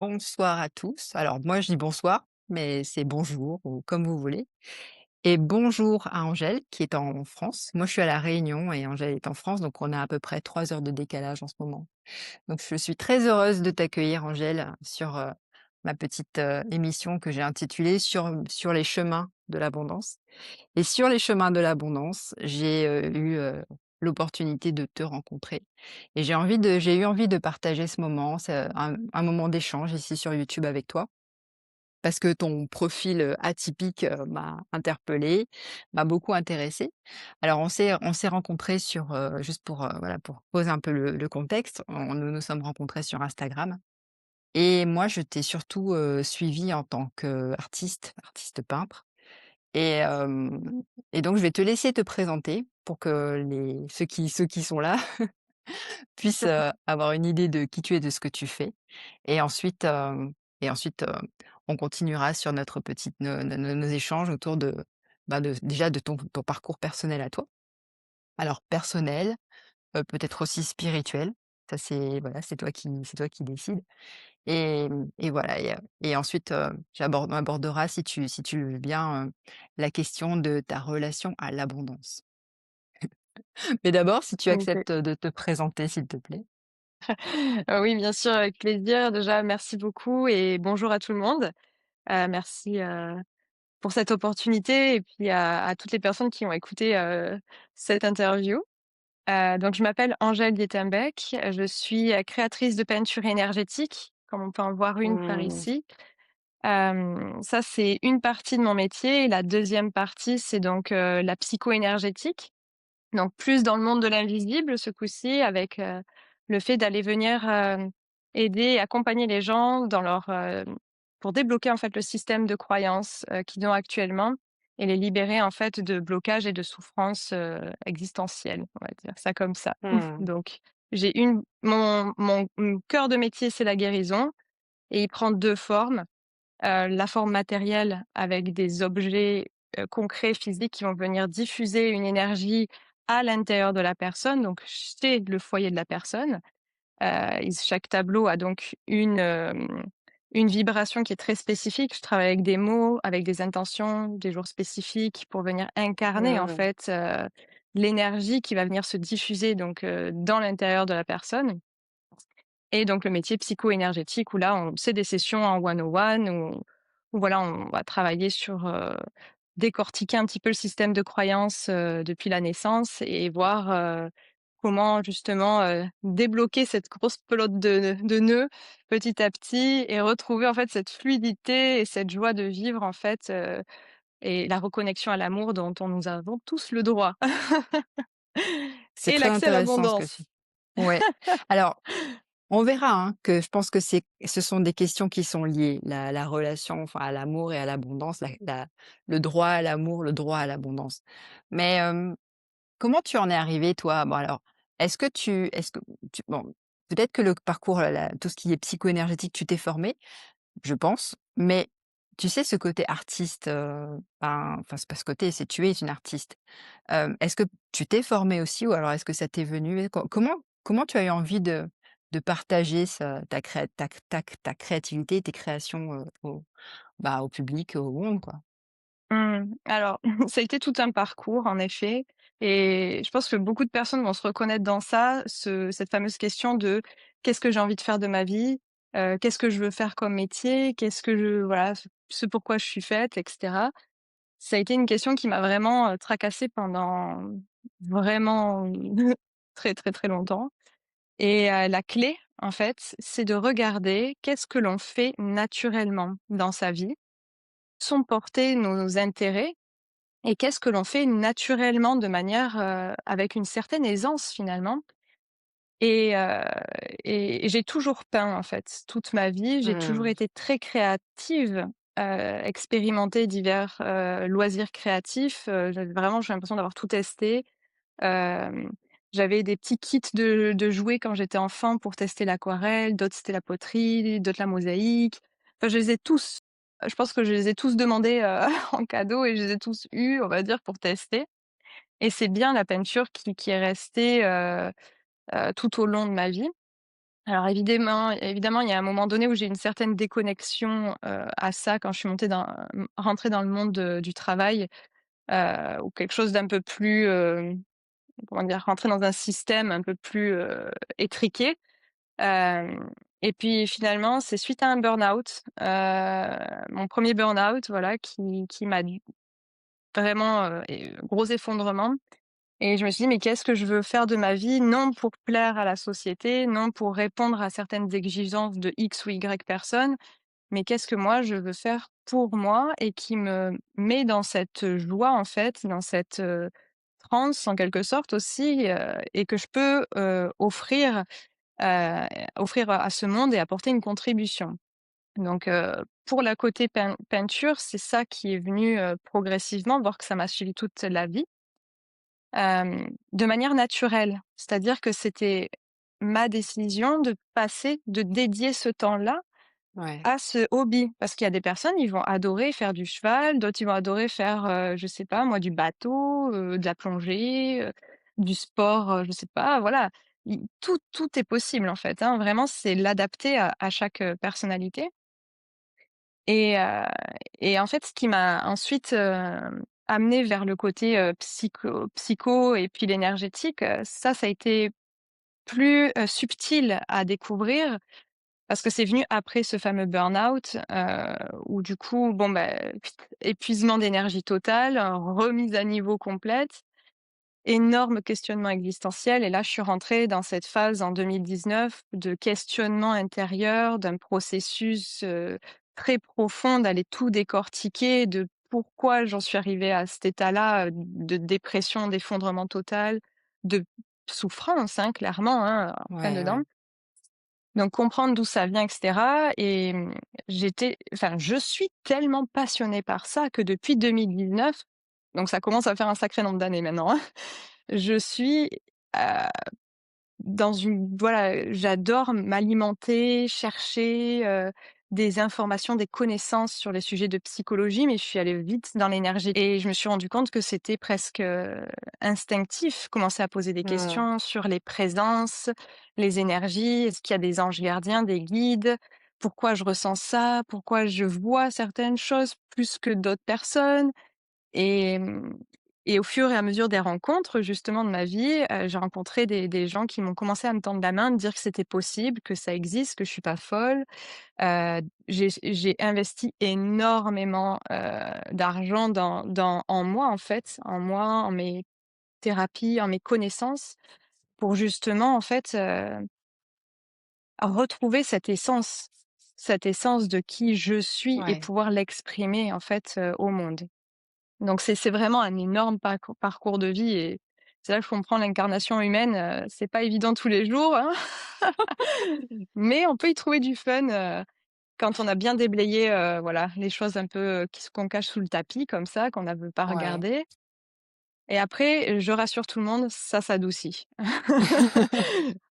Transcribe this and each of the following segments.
Bonsoir à tous. Alors moi je dis bonsoir, mais c'est bonjour ou comme vous voulez. Et bonjour à Angèle qui est en France. Moi je suis à La Réunion et Angèle est en France, donc on a à peu près 3 heures de décalage en ce moment. Donc je suis très heureuse de t'accueillir Angèle sur ma petite émission que j'ai intitulée sur les chemins de l'abondance. Et sur les chemins de l'abondance, j'ai eu l'opportunité de te rencontrer et j'ai eu envie de partager ce moment, c'est un moment d'échange ici sur YouTube avec toi. Parce que ton profil, atypique, m'a interpellée, m'a beaucoup intéressée. Alors on s'est rencontrés sur, juste pour, voilà, pour poser un peu le contexte, nous nous sommes rencontrés sur Instagram et moi je t'ai surtout, suivie en tant qu'artiste, artiste peintre et donc je vais te laisser te présenter pour que les ceux qui sont là puissent, avoir une idée de qui tu es, de ce que tu fais et ensuite, on continuera sur notre petite nos échanges autour de, bah, de déjà de ton parcours personnel à toi. Alors personnel, peut-être aussi spirituel, ça c'est voilà, c'est toi qui décides et voilà et ensuite, on abordera si tu le veux bien, la question de ta relation à l'abondance. Mais d'abord, si tu OK. acceptes de te présenter, s'il te plaît? Oui, bien sûr, avec plaisir. Déjà, merci beaucoup et bonjour à tout le monde. Merci, pour cette opportunité et puis à toutes les personnes qui ont écouté, cette interview. Donc je m'appelle Angèle Dietenbeck, je suis, créatrice de peinture énergétique, comme on peut en voir une par Mmh. ici. Ça, c'est une partie de mon métier et la deuxième partie, c'est donc, la psycho-énergétique. Donc plus dans le monde de l'invisible ce coup-ci avec, le fait d'aller venir, aider et accompagner les gens dans leur, pour débloquer en fait le système de croyances, qu'ils ont actuellement et les libérer en fait de blocages et de souffrances, existentielles, on va dire ça comme ça. Mmh. Donc j'ai une mon cœur de métier, c'est la guérison et il prend 2 formes. La forme matérielle avec des objets, concrets, physiques qui vont venir diffuser une énergie à l'intérieur de la personne, donc chez le foyer de la personne. Chaque tableau a donc une vibration qui est très spécifique. Je travaille avec des mots, avec des intentions, des jours spécifiques pour venir incarner en Mmh. fait, l'énergie qui va venir se diffuser donc, dans l'intérieur de la personne. Et donc le métier psycho-énergétique où là, on c'est des sessions en one-on-one où voilà, on va travailler sur, décortiquer un petit peu le système de croyances, depuis la naissance et voir, comment justement, débloquer cette grosse pelote de nœuds petit à petit et retrouver en fait cette fluidité et cette joie de vivre en fait, et la reconnexion à l'amour dont nous avons tous le droit C'est et très l'accès à intéressant ce que tu l'abondance. ouais. Alors, on verra, hein, que je pense que ce sont des questions qui sont liées. La relation, enfin, à l'amour et à l'abondance, le droit à l'amour, le droit à l'abondance. Mais, comment tu en es arrivé toi? Bon alors, est-ce que tu bon, peut-être que le parcours, tout ce qui est psycho-énergétique, tu t'es formé, je pense, mais tu sais ce côté artiste, ben, enfin c'est pas ce côté, c'est tu es une artiste. Est-ce que tu t'es formée aussi ou alors est-ce que ça t'est venu? Comment tu as eu envie de partager ta créativité et tes créations, au public, au monde, quoi? Alors, ça a été tout un parcours en effet et je pense que beaucoup de personnes vont se reconnaître dans ça, cette fameuse question de: «Qu'est-ce que j'ai envie de faire de ma vie? Qu'est-ce que je veux faire comme métier? Qu'est-ce que je voilà, ce pourquoi je suis faite?» et cetera. Ça a été une question qui m'a vraiment, tracassée pendant vraiment très, très, très longtemps et la clé, en fait, c'est de regarder qu'est-ce que l'on fait naturellement dans sa vie, sont portés nos intérêts et qu'est-ce que l'on fait naturellement de manière, avec une certaine aisance finalement et heu et j'ai toujours peint en fait, toute ma vie. J'ai toujours Mmh. été très créative, expérimenté divers, loisirs créatifs, j'ai l'impression d'avoir tout testé. Hem, J'avais des petits kits de jouets quand j'étais enfant pour tester l'aquarelle, d'autres c'était la poterie, d'autres la mosaïque. Enfin je les ai tous, je pense que je les ai tous demandés, en cadeau et je les ai tous eus, on va dire, pour tester et c'est bien la peinture qui est restée, tout au long de ma vie Alors évidemment, il y a un moment donné où j'ai une certaine déconnexion, à ça quand je suis rentrée dans le monde, du travail, ou quelque chose d'un peu plus, comment dire? Rentrer dans un système un peu plus, étriqué. Hem et puis finalement, c'est suite à un burn-out, mon premier burn-out, voilà, qui m'a vraiment, gros effondrement. Et je me suis dit: «Mais qu'est-ce que je veux faire de ma vie?» Non pour plaire à la société, non pour répondre à certaines exigences de X ou Y personnes, mais qu'est-ce que moi je veux faire pour moi et qui me met dans cette joie, en fait, dans cette, transe en quelque sorte aussi, et que je peux, heu, offrir à ce monde et apporter une contribution. Donc pour la côté peinture, c'est ça qui est venu, progressivement, voir que ça m'a suivi toute la vie. De manière naturelle. C'est-à-dire que c'était ma décision de dédier ce temps-là Ouais, à ce hobby. Parce qu'il y a des personnes, ils vont adorer faire du cheval, d'autres ils vont adorer faire, je sais pas moi, du bateau, de la plongée, du sport, je sais pas, voilà. Tout est possible en fait, hein. Vraiment, c'est l'adapter à chaque, personnalité. Et en fait, ce qui m'a ensuite, amenée vers le côté, psycho et puis l'énergétique, ça a été plus, subtil à découvrir parce que c'est venu après ce fameux burn-out, où du coup, bon, bah, épuisement d'énergie totale, remise à niveau complète. Énorme questionnement existentiel et là, je suis rentrée dans cette phase en 2019 de questionnement intérieur, d'un processus, très profond, d'aller tout décortiquer, de pourquoi j'en suis arrivée à cet état-là, de dépression, d'effondrement total, de souffrance, hein, clairement, hein, en plein ouais, dedans. ouais. Donc comprendre d'où ça vient et cetera et je suis tellement passionnée par ça que depuis 2019, donc ça commence à faire un sacré nombre d'années maintenant, hein. Je suis, heu, dans une voilà, j'adore m'alimenter, chercher, des informations, des connaissances sur les sujets de psychologie, mais je suis allée vite dans l'énergie et je me suis rendu compte que c'était presque, instinctif. Commencer à poser des Mmh. questions sur les présences, les énergies. Est-ce qu'il y a des anges gardiens, des guides? Pourquoi je ressens ça? Pourquoi je vois certaines choses plus que d'autres personnes? Et et au fur et à mesure des rencontres, justement, de ma vie, j'ai rencontré des gens qui m'ont commencé à me tendre la main, me dire que c'était possible, que ça existe, que je suis pas folle. J'ai investi énormément, d'argent en moi, en fait, en moi, en mes thérapies, en mes connaissances pour justement, en fait, retrouver cette essence de qui je suis et Ouais. pouvoir l'exprimer, en fait, au monde. Donc c'est vraiment un énorme parcours de vie et c'est là que je comprends l'incarnation humaine, c'est pas évident tous les jours, hein, mais on peut y trouver du fun, quand on a bien déblayé, voilà, les choses un peu, qu'on cache sous le tapis comme ça, qu'on ne veut pas Ouais. regarder et après, je rassure tout le monde, ça s'adoucit.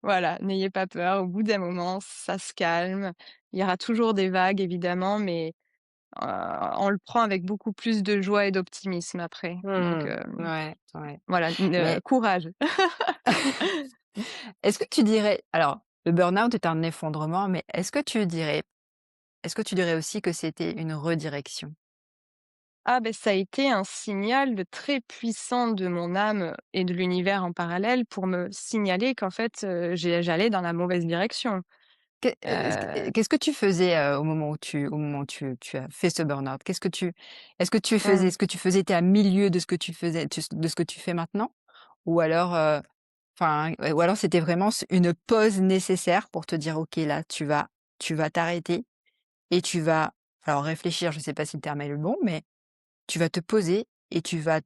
Voilà, n'ayez pas peur, au bout d'un moment, ça se calme. Il y aura toujours des vagues évidemment, mais on le prend avec beaucoup plus de joie et d'optimisme après. Donc Mmh. Ouais, ouais. voilà, Mais courage. est-ce que tu dirais alors, le burn-out est un effondrement, mais est-ce que tu dirais aussi que c'était une redirection? Ah ben ça a été un signal très puissant de mon âme et de l'univers en parallèle pour me signaler qu'en fait, j'allais dans la mauvaise direction. Heu, Qu'est-ce que tu faisais, au moment où tu as fait ce burn-out? mmh. Est-ce que tu faisais tu à milieu de ce que tu faisais de ce que tu fais maintenant? Ou alors, enfin, ouais, ou alors c'était vraiment une pause nécessaire pour te dire: «OK, là, tu vas t'arrêter et tu vas» alors réfléchir, je ne sais pas si le terme est le bon, mais tu vas te poser et tu vas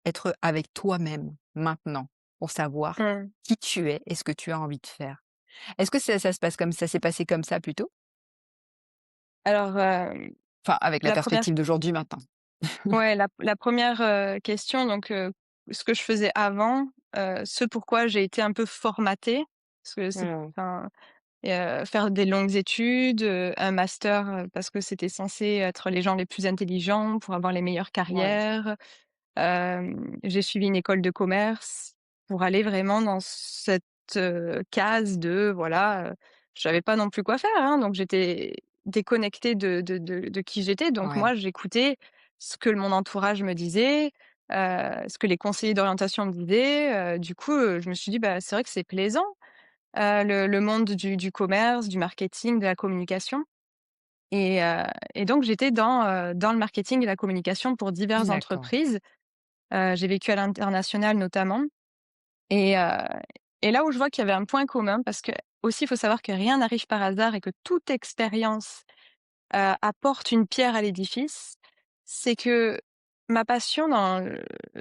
être avec toi-même maintenant pour savoir Mmh. qui tu es et ce que tu as envie de faire. Est-ce que ça se passe comme ça s'est passé comme ça plutôt? Alors, Enfin, avec la la première perspective d'aujourd'hui maintenant. ouais, la 1re, question donc, ce que je faisais avant, ce pourquoi j'ai été un peu formatée, parce que c'est Mmh. enfin, faire des longues études, un master, parce que c'était censé être les gens les plus intelligents pour avoir les meilleures Ouais. carrières. J'ai suivi une école de commerce pour aller vraiment dans cette, case de voilà, je savais pas non plus quoi faire, hein, donc j'étais déconnectée de qui j'étais. Donc Ouais, moi, j'écoutais ce que mon entourage me disait, ce que les conseillers d'orientation me disaient. Du coup, je me suis dit: «Bah, c'est vrai que c'est plaisant, le monde du commerce, du marketing, de la communication». Et donc j'étais dans le marketing et la communication pour diverses d'accord. entreprises. J'ai vécu à l'international notamment. Et heu et là où je vois qu'il y avait un point commun, parce que aussi il faut savoir que rien n'arrive par hasard et que toute expérience, apporte une pierre à l'édifice, c'est que ma passion dans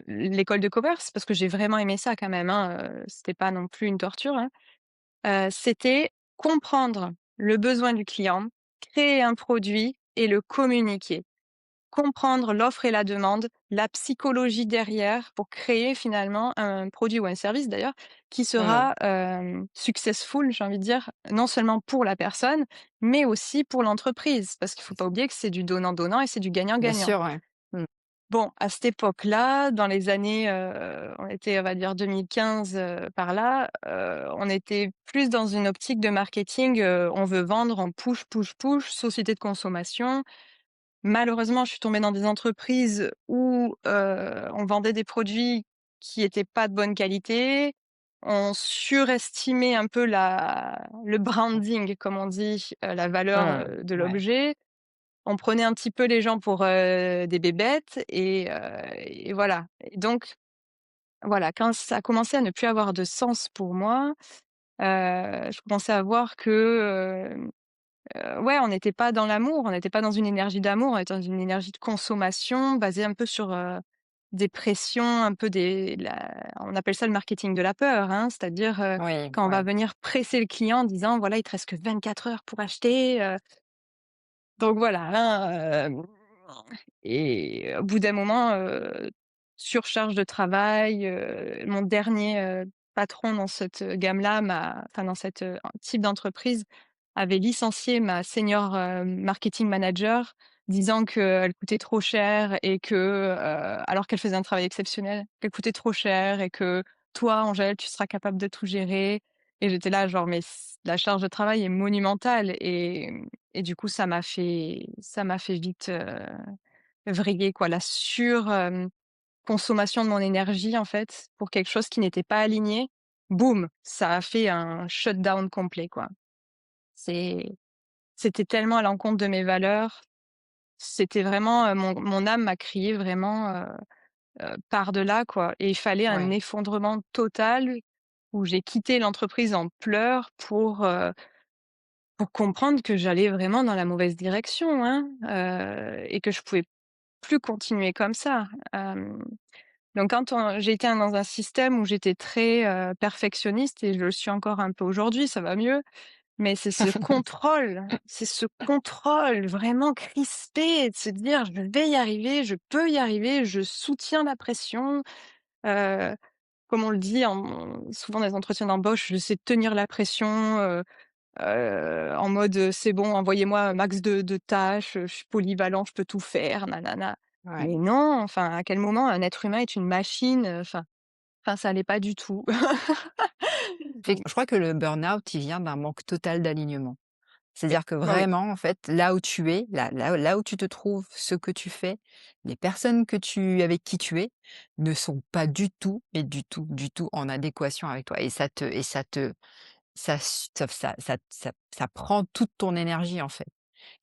l'école de commerce, parce que j'ai vraiment aimé ça quand même, hein, c'était pas non plus une torture, hein, c'était comprendre le besoin du client, créer un produit et le communiquer. Comprendre l'offre et la demande, la psychologie derrière pour créer finalement un produit ou un service d'ailleurs qui Mmh. sera, successful, j'ai envie de dire, non seulement pour la personne, mais aussi pour l'entreprise. Parce qu'il faut pas oublier que c'est du donnant-donnant et c'est du Bien gagnant-gagnant. sûr, ouais. Mmh. Bon, à cette époque-là, dans les années, on était, on va dire 2015, par là, on était plus dans une optique de marketing, on veut vendre, on push, push, push, société de consommation. Malheureusement, je suis tombée dans des entreprises où, on vendait des produits qui étaient pas de bonne qualité. On surestimait un peu le branding, comme on dit, la valeur, Mmh. de Ouais, l'objet. On prenait un petit peu les gens pour, des bébêtes et voilà. Et donc voilà, quand ça a commencé à ne plus avoir de sens pour moi, je commençais à voir que, ouais, on n'était pas dans l'amour, on n'était pas dans une énergie d'amour, on était dans une énergie de consommation basée un peu sur, des pressions, un peu on appelle ça le marketing de la peur, hein. C'est-à-dire, oui, quand on va ouais. venir presser le client en disant: «Voilà, il te reste que 24 heures pour acheter». Donc voilà, hein, et au bout d'un moment, surcharge de travail, mon dernier, patron dans cette gamme-là enfin dans cette, type d'entreprise avait licencié ma senior, marketing manager, disant qu'elle coûtait trop cher et que, alors qu'elle faisait un travail exceptionnel, qu'elle coûtait trop cher et que: «Toi, Angèle, tu seras capable de tout gérer». Et j'étais là genre: «Mais la charge de travail est monumentale». Et du coup, ça m'a fait vite, vriller quoi. La consommation de mon énergie, en fait, pour quelque chose qui n'était pas aligné, boum, ça a fait un shutdown complet, quoi. C'est C'était tellement à l'encontre de mes valeurs. C'était vraiment, mon âme m'a crié vraiment, par-delà, quoi. Et il fallait un Ouais. effondrement total où j'ai quitté l'entreprise en pleurs pour comprendre que j'allais vraiment dans la mauvaise direction, hein, et que je pouvais plus continuer comme ça. Donc j'ai été dans un système où j'étais très, perfectionniste et je le suis encore un peu aujourd'hui, ça va mieux. Mais c'est ce contrôle vraiment crispé de se dire: «Je vais y arriver, je peux y arriver, je soutiens la pression». Heu, Comme on le dit souvent dans les entretiens d'embauche, je sais tenir la pression, en mode, «C'est bon, envoyez-moi un max de tâches, je suis polyvalent, je peux tout faire, nanana». Ouais. Mais non, enfin, à quel moment un être humain est une machine? Enfin, ça allait pas du tout. Je crois que le burn-out, il vient d'un manque total d'alignement. Oui, C'est-à-dire que bah, oui, vraiment, en fait, là où tu es, là où tu te trouves, ce que tu fais, les personnes avec qui tu es, ne sont pas du tout, mais du tout, du tout en adéquation avec toi et ça prend toute ton énergie, en fait.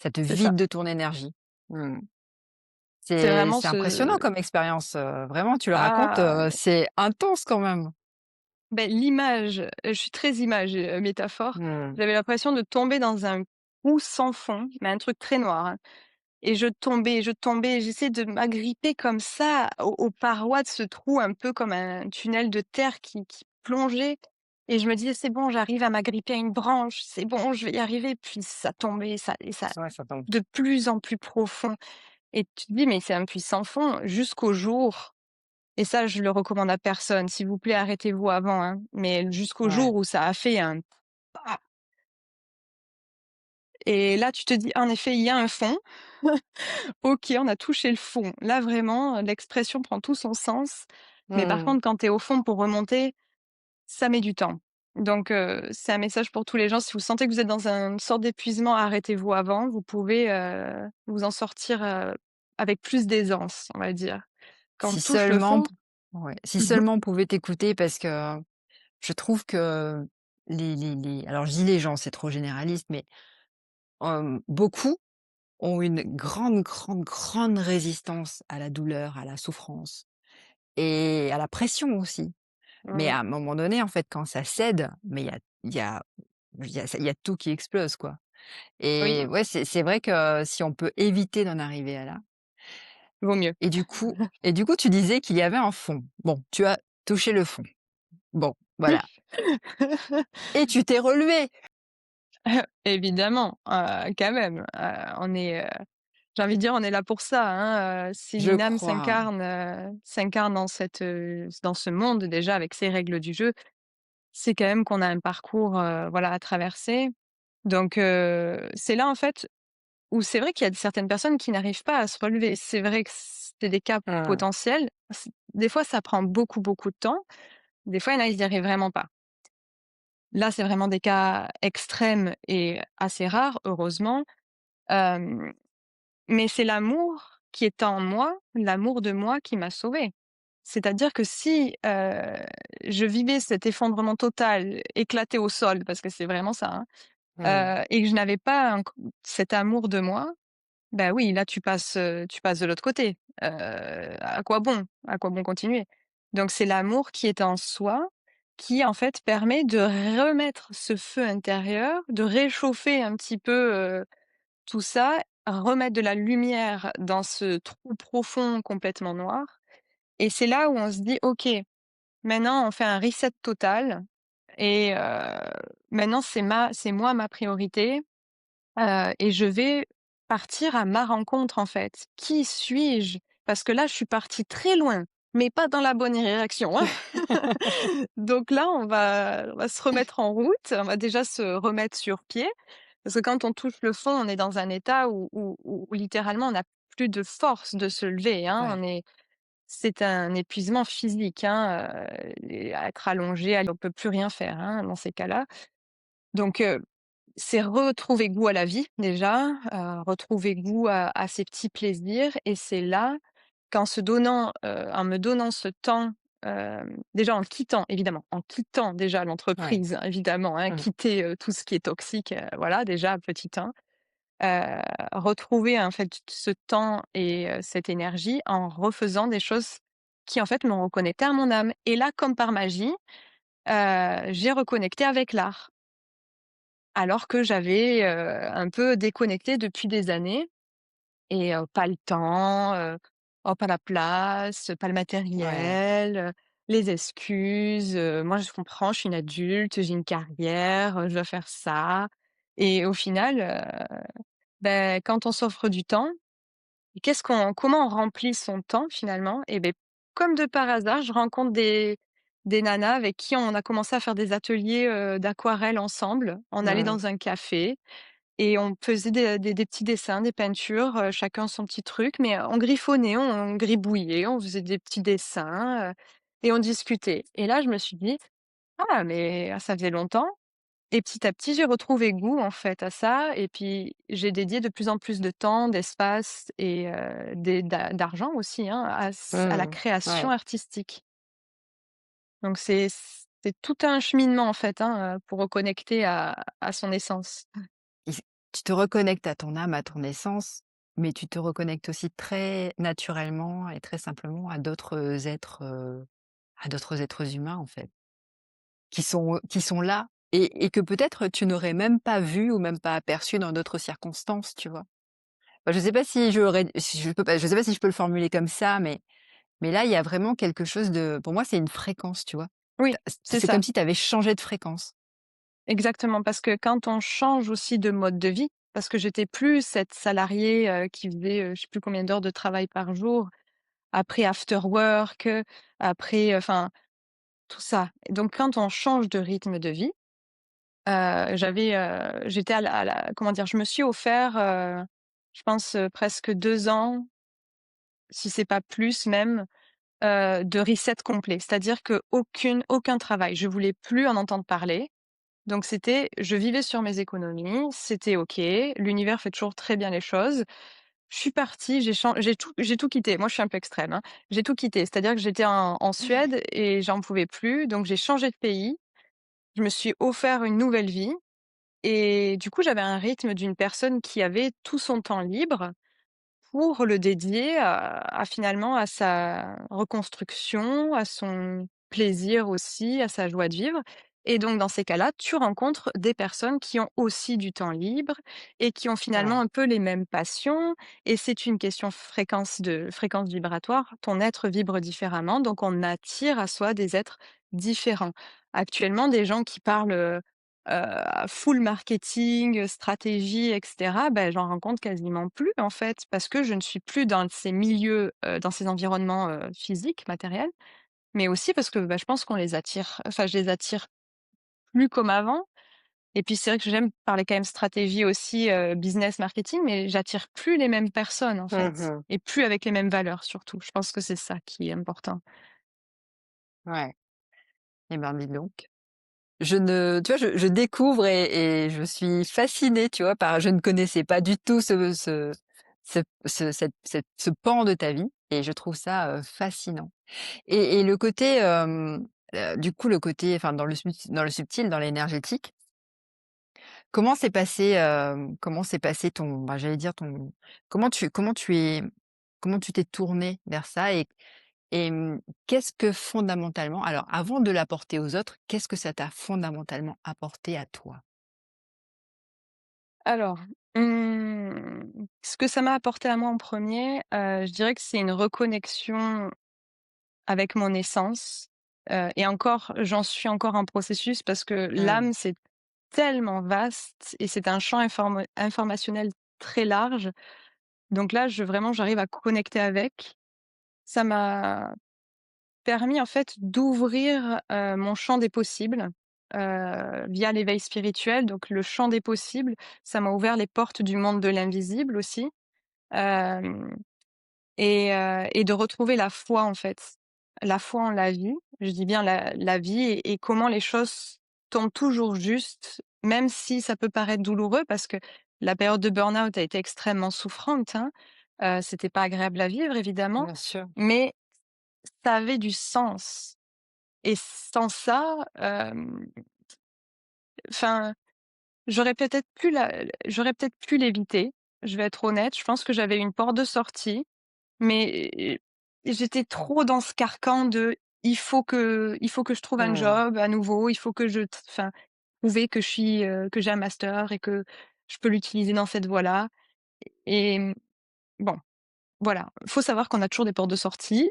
Ça te c'est ça. vide de ton énergie. Mmh. C'est C'est vraiment c'est impressionnant comme expérience, vraiment tu le racontes, ah, c'est intense quand même. beh, l'image, je suis très image, métaphore. Mmh. J'avais l'impression de tomber dans un trou sans fond, mais un truc très noir, hein. Et je tombais, j'essayais de m'agripper comme ça aux parois de ce trou, un peu comme un tunnel de terre qui plongeait. Et je me disais: «C'est bon, j'arrive à m'agripper à une branche, c'est bon, je vais y arriver». Puis ça tombait, ça Ouais, ça tombe. de plus en plus profond. Et tu te dis: «Mais c'est un puits sans fond», jusqu'au jour, et ça je le recommande à personne, s'il vous plaît, arrêtez-vous avant, hein, mais jusqu'au Ouais. jour où ça a fait un «pa». Et là tu te dis: «En effet, il y a un fond». OK, on a touché le fond. Là, vraiment, l'expression prend tout son sens. Mais par Mmh. contre, quand tu es au fond pour remonter, ça met du temps. Donc c'est un message pour tous les gens. Si vous sentez que vous êtes dans une sorte d'épuisement, arrêtez-vous avant. Vous pouvez, vous en sortir, avec plus d'aisance, on va dire. Quand on Si touche le seulement fond. p ouais, si seulement on pouvait t'écouter parce que je trouve que les alors je dis les gens, c'est trop généraliste, mais, beaucoup ont une grande, grande, grande résistance à la douleur, à la souffrance et à la pression aussi. Mais Mmh, à un moment donné, en fait, quand ça cède, mais il y a il y a tout qui explose, quoi. Et oui, ouais, c'est vrai que si on peut éviter d'en arriver à là vaut mieux. et du coup tu disais qu'il y avait un fond. Bon, tu as touché le fond. Bon, voilà Oui. et tu t'es relevé. Évidemment, quand même, on est, j'ai envie de dire, on est là pour ça, hein, si Je une âme crois. s'incarne dans dans ce monde déjà avec ces règles du jeu, c'est quand même qu'on a un parcours, voilà, à traverser. Donc c'est là, en fait, où c'est vrai qu'il y a certaines personnes qui n'arrivent pas à se relever. C'est vrai que c'est des cas Mmh. potentiels. Des fois, ça prend beaucoup, beaucoup de temps. Des fois, il y en a, ils y arrivent vraiment pas. Là, c'est vraiment des cas extrêmes et assez rares, heureusement. Hem, mais c'est l'amour qui est en moi, l'amour de moi qui m'a sauvée. C'est-à-dire que si, je vivais cet effondrement total, éclaté au sol, parce que c'est vraiment ça, Mmh. hein, et que je n'avais pas cet amour de moi, bah, oui, là, tu passes de l'autre côté. À quoi bon? À quoi bon continuer? Donc c'est l'amour qui est en soi, qui, en fait, permet de remettre ce feu intérieur, de réchauffer un petit peu, tout ça, remettre de la lumière dans ce trou profond complètement noir, et c'est là où on se dit: «OK, maintenant on fait un reset total et maintenant c'est moi ma priorité, et je vais partir à ma rencontre, en fait. Qui suis-je?» Parce que là, je suis partie très loin, mais pas dans la bonne direction, hein. Donc là, on va se remettre en route, on va déjà se remettre sur pied, parce que quand on touche le fond, on est dans un état où littéralement on n'a plus de force de se lever, hein. Ouais. C'est un épuisement physique, hein, et être allongé, on peut plus rien faire, hein, dans ces cas-là. Donc c'est retrouver goût à la vie déjà, retrouver goût à ces petits plaisirs, et c'est là qu'en se donnant, en me donnant ce temps, déjà en quittant évidemment, en quittant déjà Ouais. l'entreprise évidemment, hein, Mmh. quitter, tout ce qui est toxique, voilà déjà un petit temps. Retrouver en fait ce temps et cette énergie en refaisant des choses qui en fait m'ont reconnecté à mon âme, et là, comme par magie, j'ai reconnecté avec l'art. Alors que j'avais, un peu déconnecté depuis des années, et pas le temps, oh pas la place, pas le Ouais. matériel, les excuses, «Moi je comprends, je suis une adulte, j'ai une carrière, je dois faire ça», et au final, quand on s'offre du temps, comment on remplit son temps finalement? Et beh, comme de par hasard, je rencontre des nanas avec qui on a commencé à faire des ateliers, d'aquarelle ensemble. On allait Mmh. dans un café et on faisait des petits dessins, des peintures, chacun son petit truc, mais on griffonnait, on gribouillait, on faisait des petits dessins, et on discutait, et là, je me suis dit: «Ah mais ça faisait longtemps», et petit à petit, j'ai retrouvé goût, en fait, à ça, et puis j'ai dédié de plus en plus de temps, d'espace et d'argent aussi, hein, à la Mmh. création Ouais. artistique. Donc c'est tout un cheminement, en fait, hein, pour reconnecter à son essence. Il Tu te reconnectes à ton âme, à ton essence, mais tu te reconnectes aussi très naturellement et très simplement à d'autres êtres humains, en fait, qui sont là et que peut-être tu n'aurais même pas vu ou même pas aperçu dans d'autres circonstances, tu vois? Bah, je sais pas si je peux pas je sais pas si je peux le formuler comme ça, mais là, il y a vraiment quelque chose de pour moi, c'est une fréquence, tu vois? Oui, c'est C'est comme ça. si tu avais changé de fréquence. Exactement, parce que quand on change aussi de mode de vie, parce que j'étais plus cette salariée, qui faisait, je sais plus combien d'heures de travail par jour, après after work, après, enfin tout ça. Et donc quand on change de rythme de vie, j'étais à la comment dire? Je me suis offert, je pense, presque 2 ans, si c'est pas plus même, de reset complet. C'est-à-dire qu'aucun travail, je voulais plus en entendre parler. Donc c'était je vivais sur mes économies, c'était OK, l'univers fait toujours très bien les choses. Je suis partie, j'ai tout quitté. Moi, je suis un peu extrême, hein. J'ai tout quitté, c'est-à-dire que j'étais en Suède et j'en pouvais plus, donc j'ai changé de pays. Je me suis offert une nouvelle vie et du coup, j'avais un rythme d'une personne qui avait tout son temps libre pour le dédier à finalement à sa reconstruction, à son plaisir aussi, à sa joie de vivre et donc dans ces cas-là, tu rencontres des personnes qui ont aussi du temps libre et qui ont finalement Ouais, un peu les mêmes passions et c'est une question fréquence vibratoire. Ton être vibre différemment, donc on attire à soi des êtres différents. Actuellement, des gens qui parlent, full marketing, stratégie et cetera, j'en rencontre quasiment plus, en fait, parce que je ne suis plus dans ces milieux, dans ces environnements, physiques, matériels, mais aussi parce que, je pense qu'on les attire enfin, je les attire plus comme avant et puis c'est vrai que j'aime parler quand même stratégie aussi, business, marketing, mais j'attire plus les mêmes personnes, en fait mmh, et plus avec les mêmes valeurs, surtout. Je pense que c'est ça qui est important. ouais. Et ben, dis donc. Tu vois, je découvre et je suis fascinée, tu vois, je ne connaissais pas du tout ce pan de ta vie et je trouve ça, fascinant et le côté, du coup, le côté enfin, dans le subtil, dans l'énergétique, comment s'est passé j'allais dire comment tu t'es tournée vers ça et qu'est-ce que fondamentalement alors avant de l'apporter aux autres, qu'est-ce que ça t'a fondamentalement apporté à toi? Alors, ce que ça m'a apporté à moi en premier je dirais que c'est une reconnexion avec mon essence, et encore, j'en suis encore en processus parce que Mmh. l'âme, c'est tellement vaste et c'est un champ informationnel très large. Donc là, j'arrive à connecter avec. Ça m'a permis, en fait, d'ouvrir, mon champ des possibles, via l'éveil spirituel. Donc le champ des possibles, ça m'a ouvert les portes du monde de l'invisible aussi. Hem et de retrouver la foi, en fait. La foi en la vie, je dis bien la vie et comment les choses tombent toujours juste, même si ça peut paraître douloureux parce que la période de burn-out a été extrêmement souffrante, hein. C'était pas agréable à vivre évidemment, Bien sûr. mais ça avait du sens et sans ça, enfin, j'aurais peut-être pu l'éviter, je vais être honnête. Je pense que j'avais une porte de sortie. Mais j'étais trop dans ce carcan de: il faut que je trouve un Mmh. job à nouveau, il faut que prouver que que j'ai un master et que je peux l'utiliser dans cette voie-là et bon, voilà. Faut savoir qu'on a toujours des portes de sortie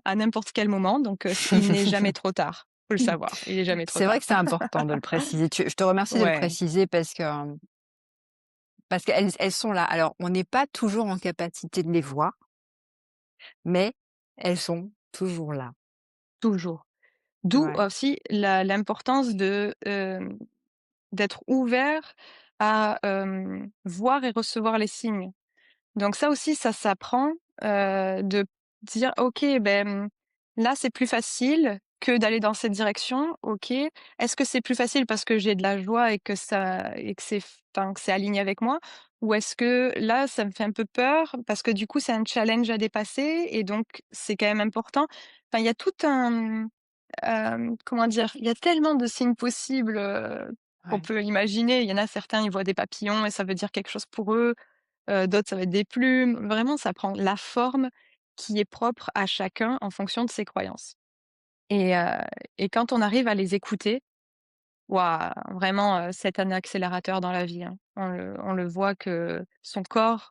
à n'importe quel moment donc il n'est jamais trop tard. Faut le savoir, il est jamais trop C'est vrai que tard. c'est important de le préciser. Je te remercie de le Ouais, préciser parce qu'elles sont là. Alors, on n'est pas toujours en capacité de les voir, mais elles sont toujours là. toujours. D'où Ouais, aussi l'importance d'être ouvert à, voir et recevoir les signes. Donc ça aussi, ça s'apprend, de dire: «OK, là, c'est plus facile que d'aller dans cette direction. OK. Est-ce que c'est plus facile parce que j'ai de la joie et que que c'est aligné avec moi? Ou est-ce que là, ça me fait un peu peur parce que du coup, c'est un challenge à dépasser et donc c'est quand même important?» Enfin, il y a tout un, comment dire? Il y a tellement de signes possibles, qu'on ouais, peut imaginer. Il y en a certains, ils voient des papillons et ça veut dire quelque chose pour eux. D'autres, ça va être des plumes. Vraiment, ça prend la forme qui est propre à chacun en fonction de ses croyances et heu et quand on arrive à les écouter, waouh, vraiment, c'est un accélérateur dans la vie, hein. On le voit que son corps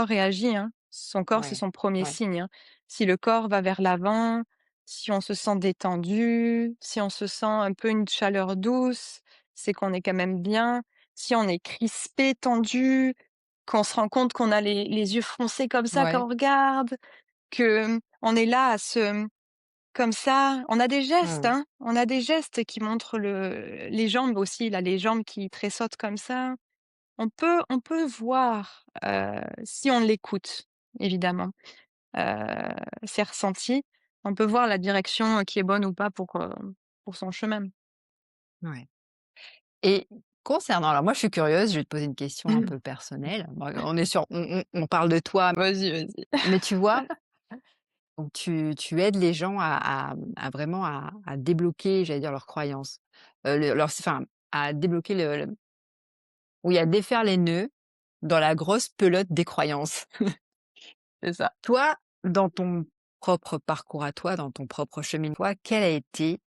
réagit, hein. Son corps, c'est ouais, son premier ouais, signe, hein. Si le corps va vers l'avant, si on se sent détendu, si on se sent un peu une chaleur douce, c'est qu'on est quand même bien. Si on est crispé, tendu, qu'on se rend compte qu'on a les yeux froncés comme ça quand ouais. on regarde, que, on est là à se comme ça, on a des gestes, Mmh. hein, on a des gestes qui montrent les jambes aussi, là, les jambes qui tressautent comme ça. On peut voir, si on l'écoute, évidemment. ses ressentis, on peut voir la direction, qui est bonne ou pas pour son chemin. Ouais. Et concernant alors moi je suis curieuse, je vais te poser une question un peu personnelle. Bon, on est sur on parle de toi, Vas-y, vas-y. mais tu vois, donc tu aides les gens à vraiment à débloquer, j'allais dire leurs croyances, leur enfin, à débloquer le oui, à défaire les nœuds dans la grosse pelote des croyances. C'est ça. Toi, dans ton propre parcours à toi, dans ton propre cheminement, toi, quel a été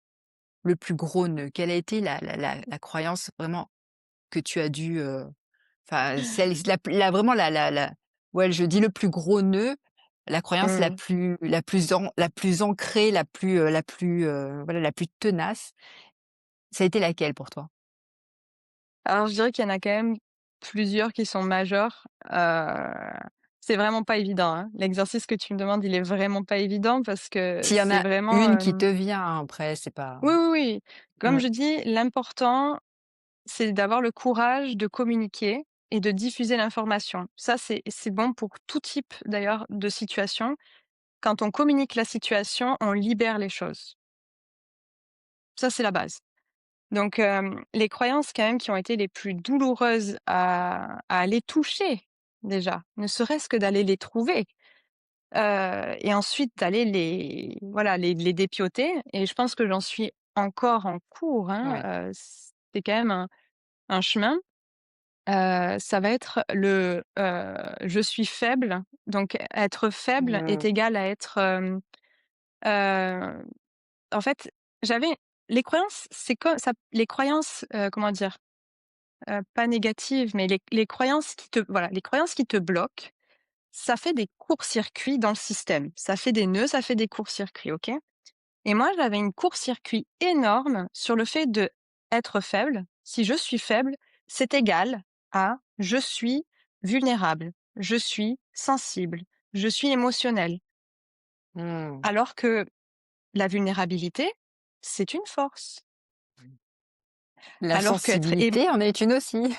le plus gros nœud? Quelle a été la croyance vraiment que tu as dû, enfin celle la vraiment la ouais, je dis le plus gros nœud, la croyance Mmh. la plus ancrée, la plus, voilà, la plus tenace, ça a été laquelle pour toi? Alors je dirais qu'il y en a quand même plusieurs qui sont majeurs. C'est vraiment pas évident, hein. L'exercice que tu me demandes, il est vraiment pas évident parce que S'il y en c'est a vraiment, une qui te vient, hein, après c'est pas oui, oui, oui. Comme mmh, je dis, l'important, c'est d'avoir le courage de communiquer et de diffuser l'information. Ça, c'est bon pour tout type d'ailleurs de situation. Quand on communique la situation, on libère les choses. Ça, c'est la base. Donc, les croyances quand même qui ont été les plus douloureuses à aller toucher déjà, ne serait-ce que d'aller les trouver, et ensuite d'aller les voilà, les dépioter et je pense que j'en suis encore en cours, hein, ouais. c'est quand même un chemin. Ça va être je suis faible, donc être faible est Mmh. égal à être, heu, en fait, j'avais les croyances, c'est comme ça les croyances, comment dire? Pas négatives, mais les croyances qui te voilà, les croyances qui te bloquent, ça fait des courts-circuits dans le système. Ça fait des nœuds, ça fait des courts-circuits, OK? Et moi, j'avais une court-circuit énorme sur le fait de être faible. Si je suis faible, c'est égal à je suis vulnérable, je suis sensible, je suis émotionnel. Mmh. Alors que la vulnérabilité, c'est une force. La Alors sensibilité en est une aussi.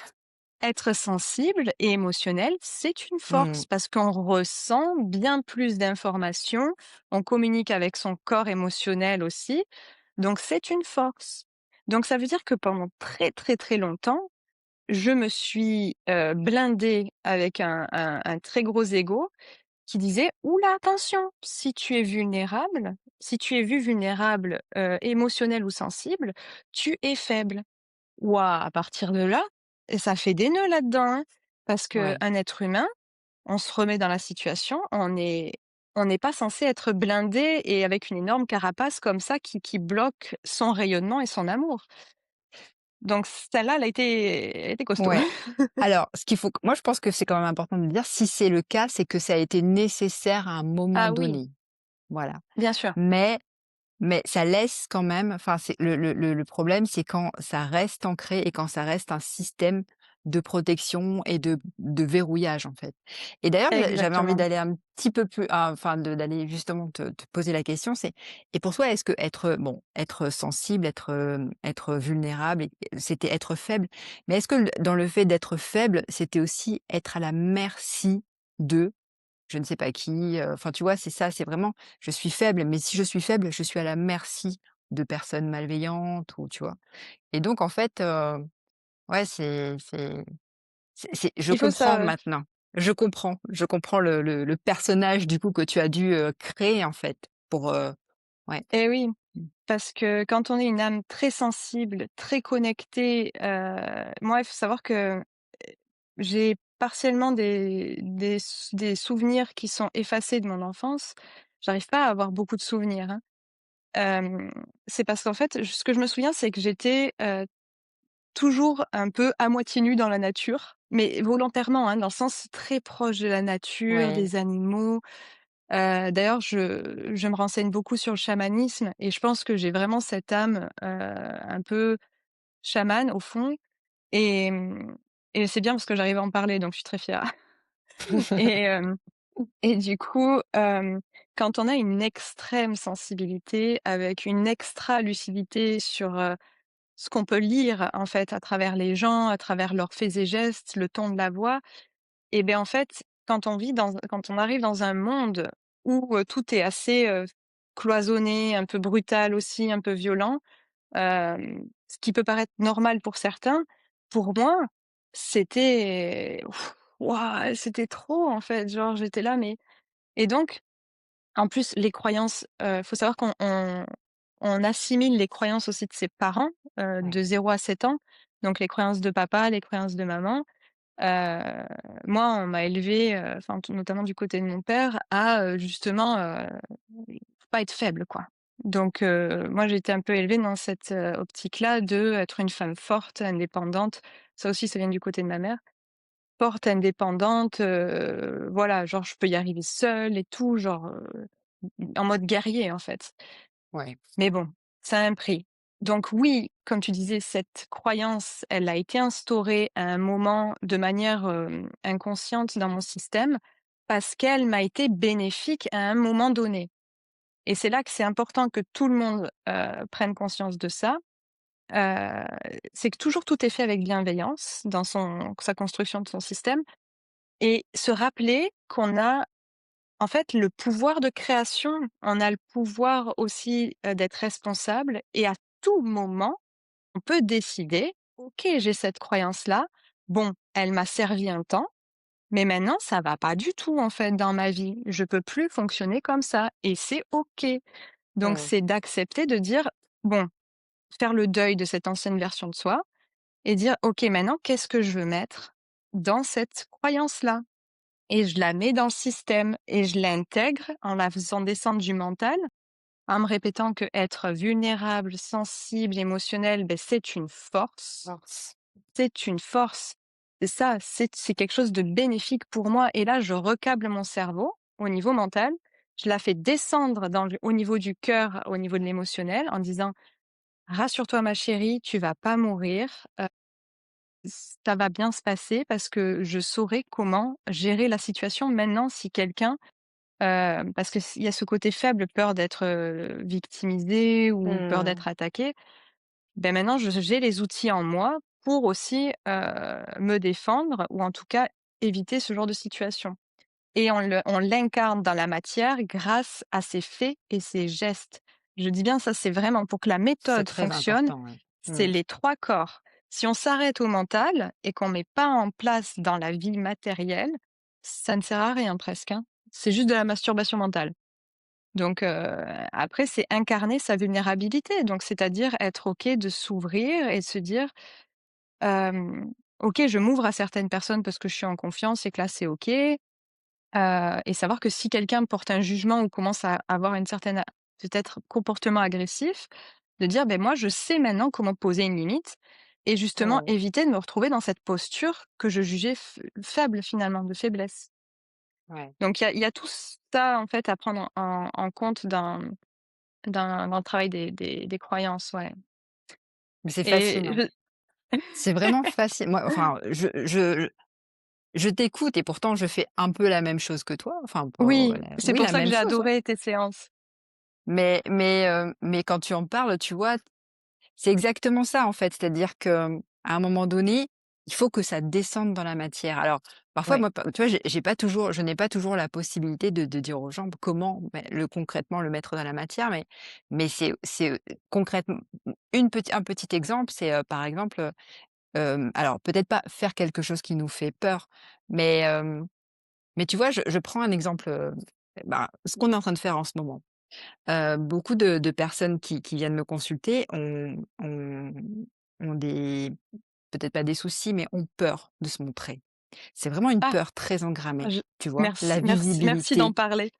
être sensible et émotionnel, c'est une Mmh. force parce qu'on ressent bien plus d'informations, on communique avec son corps émotionnel aussi, donc c'est une force. Donc ça veut dire que pendant très, très, très longtemps, je me suis, blindée avec un très gros ego qui disait: «Ouh là, attention, si tu es vu vulnérable, émotionnel ou sensible, tu es faible». Ouah, à partir de là, et ça fait des nœuds là-dedans, hein, parce qu'un Ouais. être humain, on se remet dans la situation, on n'est pas censé être blindé et avec une énorme carapace comme ça qui bloque son rayonnement et son amour. Donc celle-là, elle a été costaud. Ouais. Alors, ce qu'il faut q moi, je pense que c'est quand même important de dire, si c'est le cas, c'est que ça a été nécessaire à un moment Ah oui, donné. Voilà. bien sûr, Mais ça laisse quand même enfin, c'est le problème, c'est quand ça reste ancré et quand ça reste un système de protection et de verrouillage, en fait. Et d'ailleurs, j'avais envie exactement. d'aller un petit peu plus enfin, d'aller justement te poser la question, c'est et pour toi, est-ce que être, bon, être sensible, être vulnérable et c'était être faible, mais est-ce que dans le fait d'être faible, c'était aussi être à la merci de je ne sais pas qui, enfin, tu vois? C'est ça, c'est vraiment je suis faible, mais si je suis faible, je suis à la merci de personnes malveillantes ou tu vois? Et donc en fait, ouais, c'est je Il faut comprends ça maintenant. Je comprends le personnage du coup que tu as dû, créer en fait pour, ouais. eh oui, Mmh. parce que quand on est une âme très sensible, très connectée, moi, il faut savoir que j'ai partiellement des souvenirs qui sont effacés de mon enfance. J'arrive pas à avoir beaucoup de souvenirs, hein. C'est parce qu'en fait, ce que je me souviens, c'est que j'étais, toujours un peu à moitié nue dans la nature, mais volontairement, hein, dans le sens très proche de la nature, Ouais. des animaux. D'ailleurs, je me renseigne beaucoup sur le chamanisme et je pense que j'ai vraiment cette âme, un peu chamane au fond et et c'est bien parce que j'arrive à en parler, donc je suis très fière. Et et du coup, quand on a une extrême sensibilité avec une extra lucidité sur, ce qu'on peut lire, en fait, à travers les gens, à travers leurs faits et gestes, le ton de la voix et beh, en fait, quand on arrive dans un monde où, tout est assez, cloisonné, un peu brutal aussi, un peu violent, ce qui peut paraître normal pour certains, pour moi, c'était waouh, c'était trop en fait. Genre j'étais là, mais et donc en plus les croyances, faut savoir qu'on assimile les croyances aussi de ses parents, Ouais, de 0 à 7 ans, donc les croyances de papa, les croyances de maman. Heu, Moi, on m'a élevée, enfin, notamment du côté de mon père, à, justement, faut pas être faible, quoi. Donc moi, j'ai été un peu élevée dans cette, optique-là de être une femme forte, indépendante. Ça aussi, ça vient du côté de ma mère. Forte, indépendante, voilà, genre je peux y arriver seule et tout, genre, en mode guerrier, en fait. ouais, Mais bon, ça a un prix. Donc oui, comme tu disais, cette croyance, elle a été instaurée à un moment de manière, inconsciente dans mon système parce qu'elle m'a été bénéfique à un moment donné. Et c'est là que c'est important que tout le monde, prenne conscience de ça. Heu, c'est que toujours tout est fait avec bienveillance dans sa construction de son système et se rappeler qu'on a en fait, le pouvoir de création, on a le pouvoir aussi, d'être responsable et à tout moment, on peut décider: «OK, j'ai cette croyance-là. Bon, elle m'a servi un temps, mais maintenant ça va pas du tout en fait dans ma vie. Je peux plus fonctionner comme ça et c'est OK». Donc mmh, c'est d'accepter de dire: «Bon», faire le deuil de cette ancienne version de soi et dire: «OK, maintenant qu'est-ce que je veux mettre dans cette croyance-là?» Et je la mets dans le système et je l'intègre en la faisant descendre du mental, en me répétant que être vulnérable, sensible, émotionnel, beh, c'est une force. force. C'est une force. C'est ça, c'est quelque chose de bénéfique pour moi et là, je recable mon cerveau au niveau mental. Je la fais descendre au niveau du cœur, au niveau de l'émotionnel en disant: «Rassure-toi ma chérie, tu vas pas mourir, ça va bien se passer parce que je saurai comment gérer la situation maintenant si quelqu'un». Parce que il y a ce côté faible, peur d'être, victimisé ou peur Mmh. d'être attaqué. Ben maintenant j'ai les outils en moi pour aussi, me défendre ou en tout cas éviter ce genre de situation et on l'incarne dans la matière grâce à ses faits et ses gestes. Je dis bien ça, c'est vraiment pour que la C'est méthode très fonctionne, important, ouais. c'est Mmh. les 3 corps. Si on s'arrête au mental et qu'on met pas en place dans la vie matérielle, ça ne sert à rien presque, hein. C'est juste de la masturbation mentale. Donc après, c'est incarner sa vulnérabilité, donc c'est-à-dire être OK de s'ouvrir et de se dire, hem: «OK, je m'ouvre à certaines personnes parce que je suis en confiance et que là, c'est OK». Et savoir que si quelqu'un porte un jugement ou commence à avoir une certaine peut-être comportement agressif, de dire: ben moi, je sais maintenant comment poser une limite» et justement Mmh. éviter de me retrouver dans cette posture que je jugeais faible finalement, de faiblesse. Ouais. Donc il y a tout ça en fait à prendre en compte dans le travail des croyances, ouais. Mais c'est Et fascinant. je C'est vraiment facile. Moi, enfin, je t'écoute et pourtant je fais un peu la même chose que toi. Enfin, pas oui, la c'est oui, pour la ça que même j'ai chose, ouais. adoré tes séances. Mais quand tu en parles, tu vois, c'est exactement ça, en fait. C'est-à-dire qu'à un moment donné, il faut que ça descende dans la matière. Alors, parfois, Ouais. moi, tu vois, je n'ai pas toujours la possibilité de dire aux gens comment, concrètement le mettre dans la matière, mais c'est concrètement un petit exemple, c'est, par exemple, alors peut-être pas faire quelque chose qui nous fait peur, mais mais tu vois, je prends un exemple, ce qu'on est en train de faire en ce moment. Beaucoup de personnes qui viennent me consulter ont des peut-être pas des soucis, mais ont peur de se montrer. C'est vraiment une Ah! peur très engrammée, Je tu vois? La merci d'en visibilité. parler.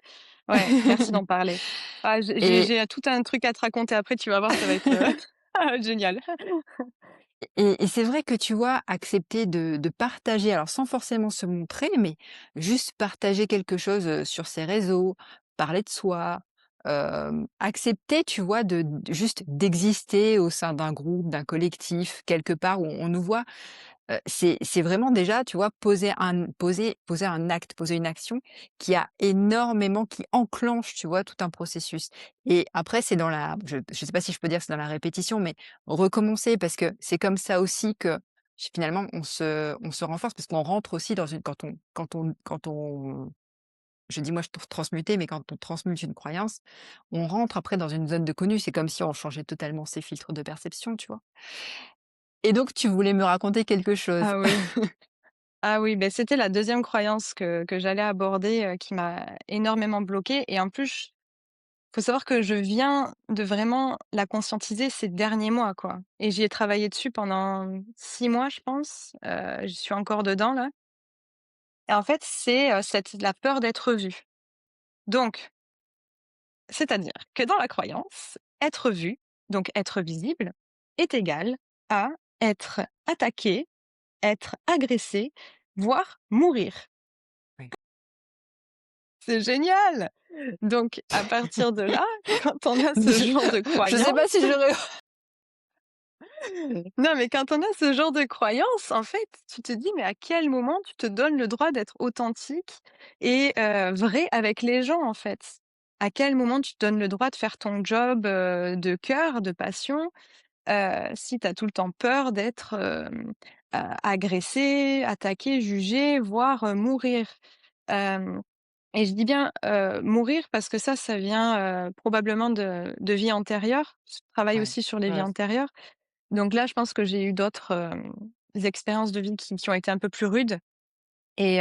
Ouais, merci d'en parler. Ah, Et j'ai tout un truc à te raconter après, tu vas voir, ça va être, génial. et c'est vrai que, tu vois, accepter de partager, alors sans forcément se montrer, mais juste partager quelque chose, sur ses réseaux, parler de soi, accepter, tu vois, juste d'exister au sein d'un groupe, d'un collectif, quelque part où on nous voit. C'est vraiment déjà, tu vois, poser un acte, poser une action qui enclenche, tu vois, tout un processus et après c'est dans la je sais pas si je peux dire que c'est dans la répétition, mais recommencer parce que c'est comme ça aussi que finalement on se renforce parce qu'on rentre aussi dans une quand on je dis moi je transmuter, mais quand on transmute une croyance, on rentre après dans une zone de connu. C'est comme si on changeait totalement ses filtres de perception, tu vois? Et donc tu voulais me raconter quelque chose? Ah oui. Ah oui, ben c'était la deuxième croyance que j'allais aborder, qui m'a énormément bloquée et en plus, faut savoir que je viens de vraiment la conscientiser ces derniers mois, quoi et j'y ai travaillé dessus pendant 6 mois, je pense, je suis encore dedans, là et en fait, c'est, cette la peur d'être vue. Donc, c'est-à-dire que dans la croyance, être vu, donc être visible, est égal à être attaqué, être agressé, voire mourir. Oui. C'est génial! Donc à partir de là, quand on a ce Je genre de je sais pas croyance si j'aurais non, mais quand on a ce genre de croyance, en fait, tu te dis: «Mais à quel moment tu te donnes le droit d'être authentique et vrai avec les gens, en fait?» À quel moment tu te donnes le droit de faire ton job, de cœur, de passion, si tu as tout le temps peur d'être, agressé, attaqué, jugé, voire, mourir? Hem Et je dis bien, mourir parce que ça vient, probablement de vies antérieures. Je travaille ouais, aussi sur les vies ouais, antérieures. Donc là, je pense que j'ai eu d'autres, expériences de vie qui ont été un peu plus rudes et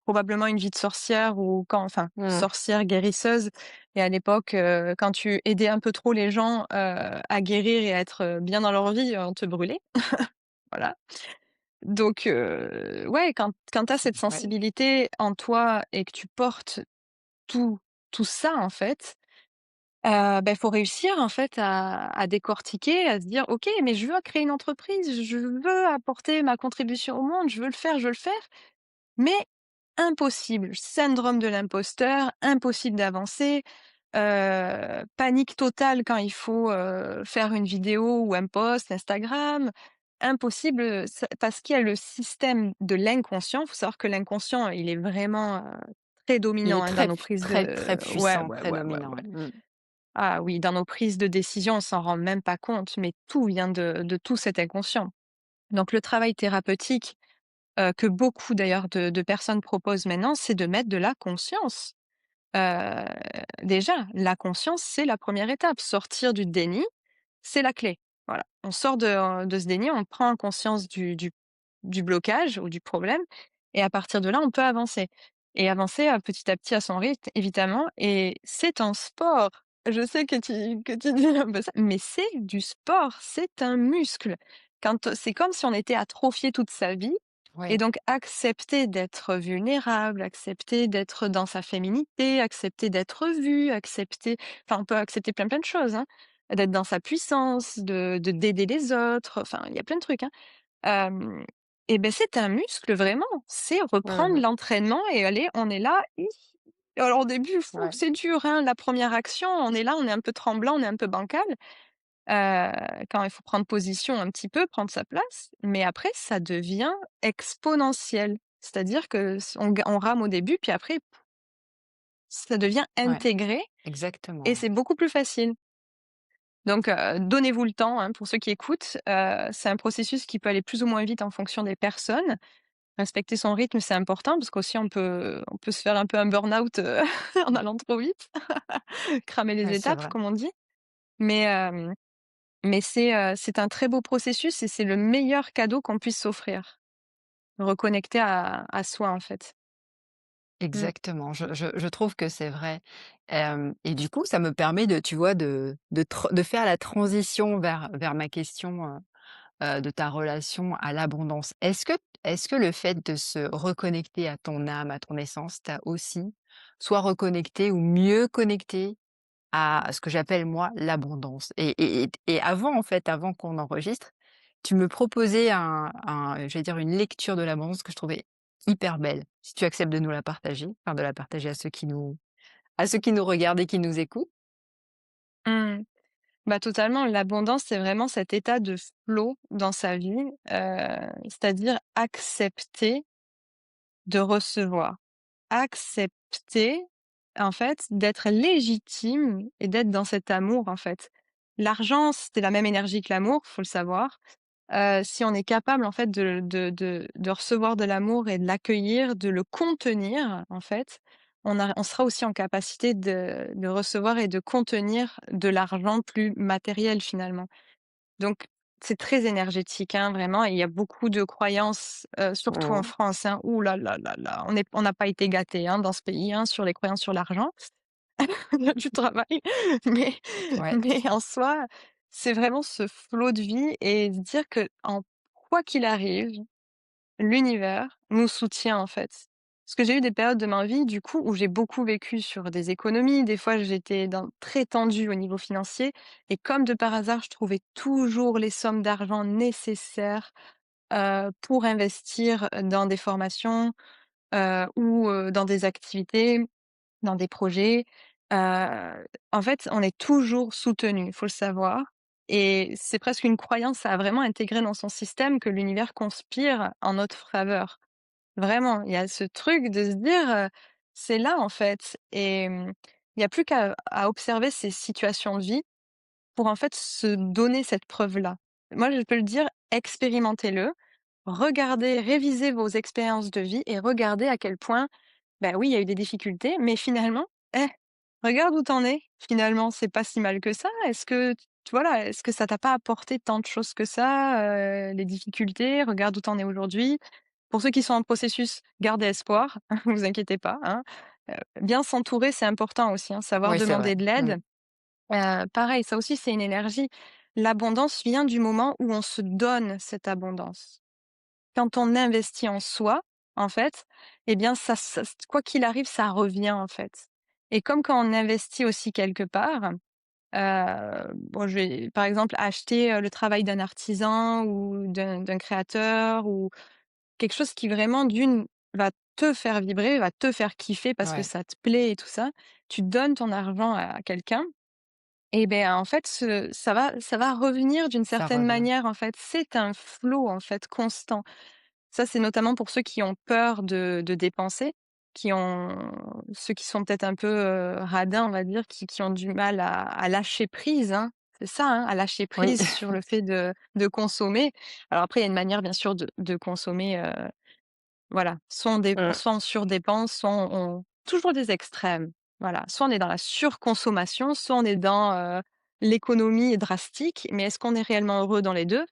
probablement une vie de sorcière ou quand enfin, mmh, sorcière guérisseuse et à l'époque, quand tu aidais un peu trop les gens, à guérir et à être, bien dans leur vie, on te brûlait, voilà. Donc ouais, quand tu as c'est cette ouais, sensibilité en toi et que tu portes tout tout ça, en fait, il faut réussir, en fait, à décortiquer, à se dire: «OK, mais je veux créer une entreprise, je veux apporter ma contribution au monde, je veux le faire, je veux le faire». Mais impossible, syndrome de l'imposteur, impossible d'avancer, panique totale quand il faut, faire une vidéo ou un post Instagram, impossible, parce qu'il y a le système de l'inconscient. Il faut savoir que l'inconscient, il est vraiment, très il dominant, est hein, dans très nos prises très, très de ouais, puissant, ouais, très ouais, ouais, dominant, ouais. ouais. Mmh. Ah oui, dans nos prises de décision, on s'en rend même pas compte, mais tout vient de tout cet inconscient. Donc le travail thérapeutique, que beaucoup d'ailleurs de personnes proposent maintenant, c'est de mettre de la conscience. Heu, Déjà, la conscience, c'est la première étape. Sortir du déni, c'est la clé. Voilà. On sort de ce déni, on prend conscience du blocage ou du problème et à partir de là, on peut avancer et avancer, petit à petit à son rythme, évidemment et c'est un sport. Je sais que tu dis un peu ça, mais c'est du sport, c'est un muscle. C'est comme si on était atrophié toute sa vie et Ouais, donc accepter d'être vulnérable, accepter d'être dans sa féminité, accepter d'être vu, accepter enfin, on peut accepter plein, plein de choses, hein. D'être dans sa puissance, de d'aider les autres, enfin, il y a plein de trucs, hein. Hem et ben c'est un muscle vraiment, c'est reprendre mmh, l'entraînement et aller on est là, hi alors au début, fou, ouais, c'est dur, hein, la première action, on est là, on est un peu tremblant, on est un peu bancal, quand il faut prendre position un petit peu, prendre sa place, mais après ça devient exponentiel. C'est-à-dire que on rame au début, puis après, ça devient ouais, intégré exactement, et ouais. c'est beaucoup plus facile. Donc, donnez-vous le temps, hein, pour ceux qui écoutent. C'est un processus qui peut aller plus ou moins vite en fonction des personnes. Respecter son rythme, c'est important parce qu'aussi on peut se faire un peu un burn-out, en allant trop vite, cramer les Ouais, c'est étapes vrai. comme on dit. Mais, c'est un très beau processus et c'est le meilleur cadeau qu'on puisse s'offrir. Reconnecter à soi, en fait. Mmh. Exactement, je trouve que c'est vrai. Et du coup, ça me permet de tu vois, de faire la transition vers ma question, de ta relation à l'abondance. Est-ce que le fait de se reconnecter à ton âme, à ton essence, t'a aussi soit reconnecté ou mieux connecté à ce que j'appelle moi l'abondance? Et avant en fait, avant qu'on enregistre, tu me proposais j'allais dire une lecture de l'abondance que je trouvais hyper belle. Si tu acceptes de nous la partager, enfin de la partager à ceux qui nous regardent et qui nous écoutent? Mmh. Bah, totalement. L'abondance, c'est vraiment cet état de flow dans sa vie, c'est-à-dire accepter de recevoir. Accepter, en fait, d'être légitime et d'être dans cet amour, en fait. L'argent, c'est la même énergie que l'amour, faut le savoir. si on est capable en fait de recevoir de l'amour et de l'accueillir, de le contenir en fait, on sera aussi en capacité de recevoir et de contenir de l'argent plus matériel finalement. Donc c'est très énergétique, hein, vraiment et il y a beaucoup de croyances, surtout en Mmh. France, hein. Ouh là là là là, on n'a pas été gâtés, hein, dans ce pays, hein, sur les croyances sur l'argent. Il y a du travail, mais Ouais, mais en soi, c'est vraiment ce flot de vie et se dire que en quoi qu'il arrive, l'univers nous soutient, en fait. Parce que j'ai eu des périodes de ma vie, du coup, où j'ai beaucoup vécu sur des économies. Des fois, j'étais dans très tendue au niveau financier et comme de par hasard, je trouvais toujours les sommes d'argent nécessaires, pour investir dans des formations, ou dans des activités. Dans des projets, en fait, on est toujours soutenu, il faut le savoir et c'est presque une croyance à vraiment intégrer dans son système que l'univers conspire en notre faveur. Vraiment, il y a ce truc de se dire, «C'est là, en fait» et il y a plus qu'à observer ces situations de vie pour, en fait, se donner cette preuve-là. Moi, je peux le dire, expérimentez-le, regardez, révisez vos expériences de vie et regardez à quel point bah oui, il y a eu des difficultés, mais finalement, eh, regarde où t'en es. Finalement, c'est pas si mal que ça. Est-ce que voilà, est-ce que ça t'a pas apporté tant de choses que ça, les difficultés? Regarde où t'en es aujourd'hui. Pour ceux qui sont en processus, gardez espoir, vous inquiétez pas, hein. Bien s'entourer, c'est important aussi, hein, savoir oui, c'est vrai. demander de Mmh. l'aide. Pareil, ça aussi, c'est une énergie. L'abondance vient du moment où on se donne cette abondance. Quand on investit en soi, en fait, eh bien ça quoi qu'il arrive, ça revient, en fait. Et comme quand on investit aussi quelque part, bon, je vais, par exemple, acheter, le travail d'un artisan ou d'un créateur ou quelque chose qui vraiment d'une va te faire vibrer, va te faire kiffer parce que Ouais, ça te plaît et tout ça. Tu donnes ton argent à quelqu'un et ben, en fait, ça va revenir d'une ça certaine revient. manière, en fait. C'est un flot, en fait, constant. Ça, c'est notamment pour ceux qui ont peur de dépenser, ceux qui sont peut-être un peu, radins, on va dire, qui ont du mal à lâcher prise, hein. C'est ça, hein, à lâcher Oui. prise sur le fait de consommer. Alors après, il y a une manière bien sûr de consommer, voilà, Mmh. soit on surdépense, soit on toujours des extrêmes. Voilà, soit on est dans la surconsommation, soit on est dans, l'économie drastique, mais est-ce qu'on est réellement heureux dans les 2?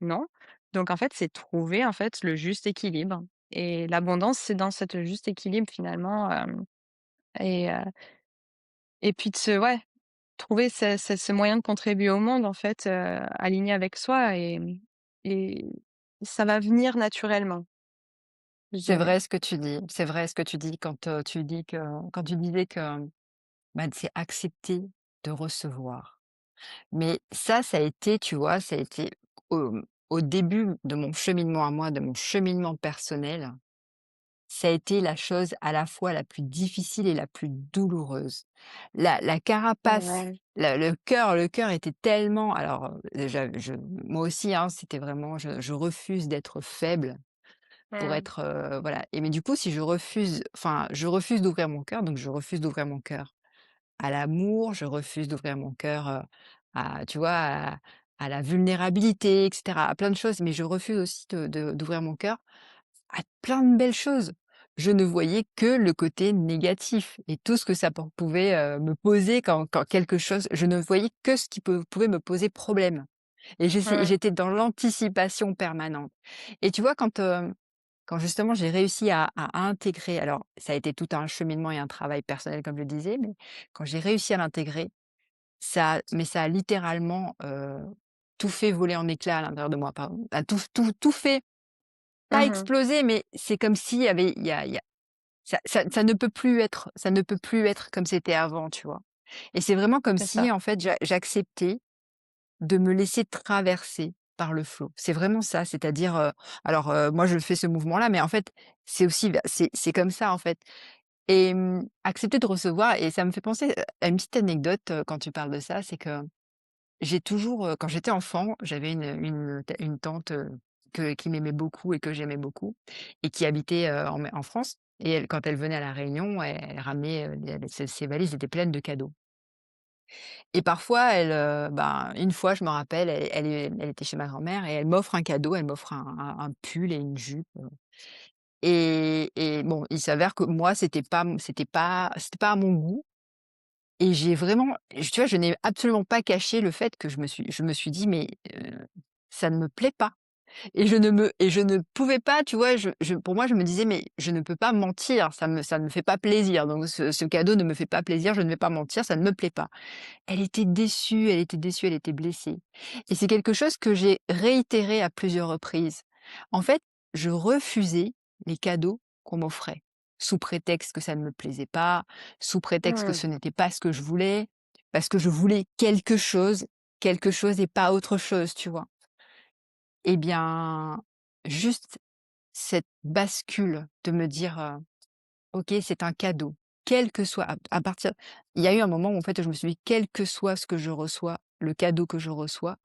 Non. Donc en fait, c'est trouver en fait le juste équilibre et l'abondance, c'est dans cet juste équilibre finalement, et heu et puis de se ouais, trouver ce moyen de contribuer au monde en fait, aligné avec soi et ça va venir naturellement, je C'est dirais. vrai ce que tu dis. C'est vrai ce que tu dis quand, tu dis que quand tu disais que, bah, c'est accepter de recevoir. Mais ça a été, tu vois, ça a été au début de mon cheminement à moi, de mon cheminement personnel, ça a été la chose à la fois la plus difficile et la plus douloureuse. La carapace, Ouais. le cœur était tellement alors, je moi aussi, hein, c'était vraiment je refuse d'être faible pour Mmh. être, voilà et mais du coup, si je refuse enfin, je refuse d'ouvrir mon cœur, donc je refuse d'ouvrir mon cœur à l'amour, je refuse d'ouvrir mon cœur, à tu vois, à la vulnérabilité et cetera, à plein de choses, mais je refuse aussi d'ouvrir mon cœur à plein de belles choses. Je ne voyais que le côté négatif et tout ce que ça pouvait, me poser quand quelque chose je ne voyais que ce qui pouvait me poser problème et Ouais. j'étais dans l'anticipation permanente et tu vois quand justement j'ai réussi à intégrer alors ça a été tout un cheminement et un travail personnel comme je le disais, mais quand j'ai réussi à l'intégrer, ça a littéralement, tout fait voler en éclats à l'intérieur de moi, pardon. A tout fait pas Mmh. exploser, mais c'est comme s'il y avait il y a ça ne peut plus être comme c'était avant, tu vois? Et c'est vraiment comme C'est ça. si en fait j'acceptais de me laisser traverser par le flot. C'est vraiment ça, c'est-à-dire, alors, moi je fais ce mouvement-là, mais en fait, c'est aussi c'est comme ça en fait et accepter de recevoir et ça me fait penser, à une petite anecdote, quand tu parles de ça, c'est que j'ai toujours, quand j'étais enfant, j'avais une tante, qui m'aimait beaucoup et que j'aimais beaucoup et qui habitait, en France et elle quand elle venait à La Réunion, elle ramenait, ses valises étaient pleines de cadeaux Et parfois ben, une fois, je me rappelle, elle était chez ma grand-mère et elle m'offre un cadeau, elle m'offre un pull et une jupe, et bon, il s'avère que moi, c'était pas à mon goût et j'ai vraiment tu vois, je n'ai absolument pas caché le fait que je me suis dit: «Mais, ça ne me plaît pas». Et je ne pouvais pas, tu vois? Pour moi, je me disais: «Mais je ne peux pas mentir, ça ne me fait pas plaisir, donc ce cadeau ne me fait pas plaisir, je ne vais pas mentir, ça ne me plaît pas». Elle était déçue, elle était déçue, elle était blessée et c'est quelque chose que j'ai réitéré à plusieurs reprises. En fait, je refusais les cadeaux qu'on m'offrait, sous prétexte que ça ne me plaisait pas, sous prétexte que Mmh. ce n'était pas ce que je voulais, parce que je voulais quelque chose et pas autre chose, tu vois? Eh bien, juste cette bascule de me dire, OK, c'est un cadeau. Quel que soit à partir il y a eu un moment où en fait je me suis dit: «Quel que soit ce que je reçois, le cadeau que je reçois,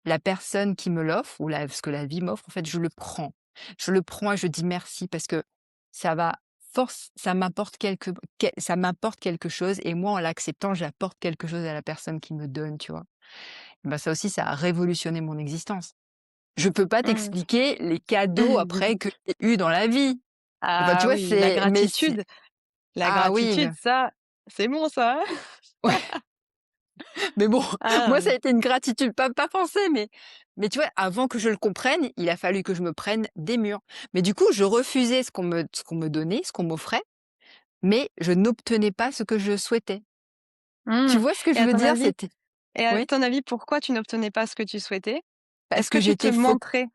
la personne qui me l'offre ou la ce que la vie m'offre, en fait, je le prends». Je le prends et je dis merci parce que ça va ça m'apporte quelque chose et moi en l'acceptant, j'apporte quelque chose à la personne qui me donne, tu vois? Bah, ça aussi, ça a révolutionné mon existence. Je peux pas Mmh. t'expliquer les cadeaux après que j'ai eus dans la vie. Enfin, tu Ah vois, oui, la c'est mais c'est gratitude. La ah oui, gratitude, ça, c'est bon ça, hein? ouais, mais bon, moi, ça Ah, a été une gratitude pas forcée, mais tu vois, avant que je le comprenne, il a fallu que je me prenne des murs. Mais du coup, je refusais ce qu'on me donnait, ce qu'on m'offrait, mais je n'obtenais pas ce que je souhaitais. Tu mmh. vois ce que et je à veux ton dire? avis C'était et à oui, ton avis, pourquoi tu n'obtenais pas ce que tu souhaitais? parce Est-ce que que tu te j'étais faux. montrais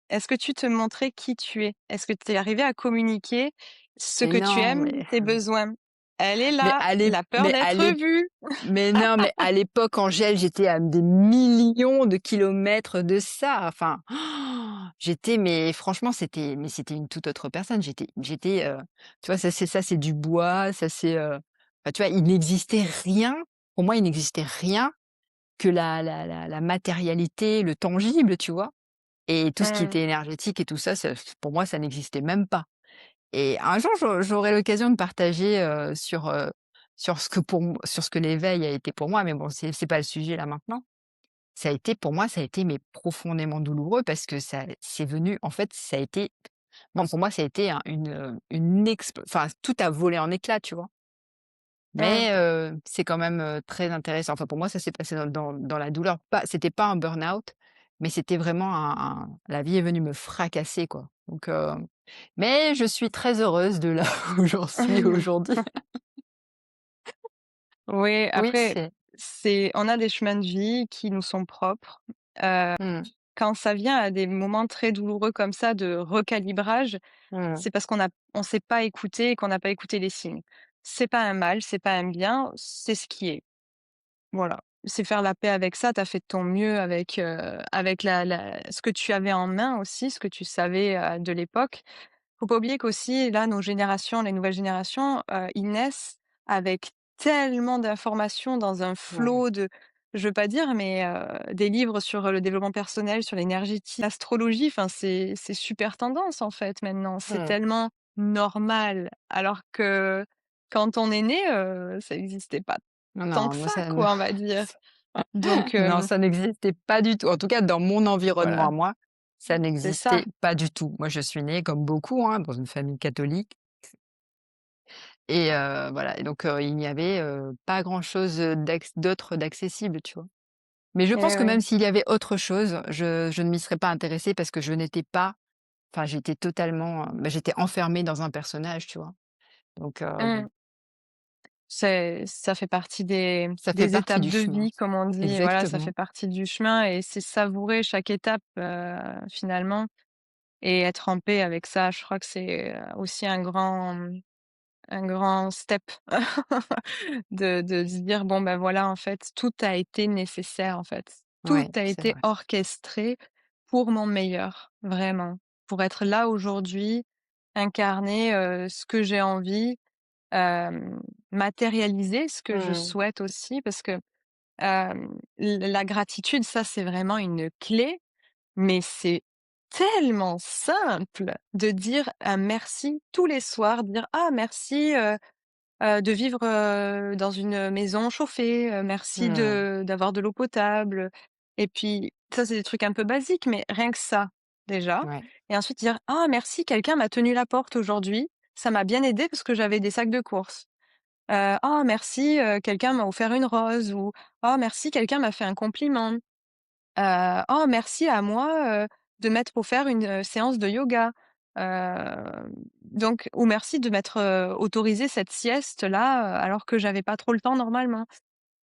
Est-ce que tu te montrais qui tu es? Est-ce que tu es arrivé à communiquer ce Mais que tu non, aimes, tes besoins? Elle est mais là, à l'ép la peur mais à d'être l'ép vue. Mais non, mais à l'époque, Angèle, j'étais à des millions de kilomètres de ça. Enfin, j'étais mais franchement, c'était une toute autre personne. Tu vois, ça c'est du bois, enfin, tu vois, il n'existait rien. Pour moi, il n'existait rien que la matérialité, le tangible, tu vois? Et tout ce qui Mmh. était énergétique et tout ça, pour moi, ça n'existait même pas. Et un jour, j'aurai l'occasion de partager, sur ce que l'éveil a été pour moi, mais bon, c'est pas le sujet là maintenant. Pour moi, ça a été mais profondément douloureux parce que ça c'est venu en fait, ça a été bon, pour moi, ça a été une enfin, tout a volé en éclats, tu vois? Mmh. Mais c'est quand même, très intéressant. Enfin, pour moi, ça s'est passé dans la douleur. C'était pas un burn-out, mais c'était vraiment la vie est venue me fracasser, quoi. Donc mais je suis très heureuse de là où j'en suis aujourd'hui. Oui, Oui, après, on a des chemins de vie qui nous sont propres. Heu, mmh, Quand ça vient à des moments très douloureux comme ça de recalibrage, mmh, c'est parce on s'est pas écouté et qu'on n'a pas écouté les signes. C'est pas un mal, c'est pas un bien, c'est ce qui est. Voilà, c'est faire la paix avec ça. Tu as fait de ton mieux avec la ce que tu avais en main aussi, ce que tu savais, de l'époque. Faut pas oublier qu'aussi, là, nos générations, les nouvelles générations, ils naissent avec tellement d'informations dans un ouais, flot de je veux pas dire, mais des livres sur, le développement personnel, sur l'énergétique, l'astrologie, enfin, c'est super tendance, en fait, maintenant. C'est mmh. tellement normal, alors que quand on est né, ça existait pas Non, tant que non, moi ça, ça ne quoi, on va dire. Donc non, ça n'existait pas du tout. En tout cas, dans mon environnement voilà, à moi, ça c'est n'existait ça. pas du tout. Moi, je suis née comme beaucoup, hein, dans une famille catholique. Et voilà et donc il n'y avait, pas grand-chose, d'autre d'accessible, tu vois? Mais je pense Eh que même oui. s'il y avait autre chose, je ne m'y serais pas intéressée parce que je n'étais pas enfin j'étais totalement, j'étais enfermée dans un personnage, tu vois? Donc bon, Mmh. Ça fait partie ça fait des partie étapes du de chemin. vie, comme on dit. Voilà, ça Exactement. fait partie du chemin et c'est savourer chaque étape, finalement et être en paix avec ça. Je crois que c'est, aussi un grand step de se dire: «Bon, ben, voilà, en fait, tout a été nécessaire, en fait. Tout Ouais, a c'est été vrai. orchestré pour mon meilleur, vraiment. Pour être là aujourd'hui, incarner, ce que j'ai envie, hem, matérialiser ce que je Mmh. souhaite aussi». Parce que, la gratitude, ça, c'est vraiment une clé, mais c'est tellement simple de dire un merci tous les soirs, dire: «Ah merci, de vivre, dans une maison chauffée, merci Mmh. d'avoir de l'eau potable, et puis ça, c'est des trucs un peu basiques, mais rien que ça, déjà, Ouais, et ensuite dire: «Ah merci, quelqu'un m'a tenu la porte aujourd'hui, ça m'a bien aidé parce que j'avais des sacs de courses». «Ah merci, quelqu'un m'a offert une rose», ou «Oh merci, quelqu'un m'a fait un compliment». «Oh merci à moi, de m'être offert une, séance de yoga». Donc ou «Merci de m'être, autorisé cette sieste-là, alors que j'avais pas trop le temps normalement».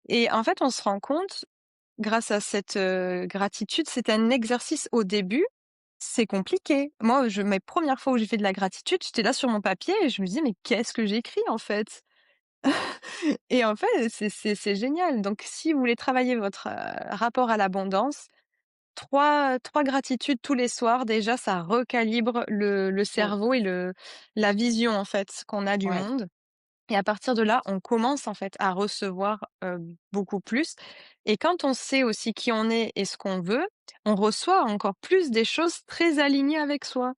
Et en fait, on se rend compte, grâce à cette, gratitude, c'est un exercice au début, c'est compliqué. Moi, mes premières fois où j'ai fait de la gratitude, j'étais là sur mon papier et je me disais: «Mais qu'est-ce que j'écris en fait?» Et en fait, c'est génial. Donc si vous voulez travailler votre, rapport à l'abondance, trois gratitudes tous les soirs, déjà, ça recalibre le mmh, cerveau et la vision, en fait, qu'on a du ouais, monde, et à partir de là, on commence, en fait, à recevoir, beaucoup plus, et quand on sait aussi qui on est et ce qu'on veut, on reçoit encore plus des choses très alignées avec soi.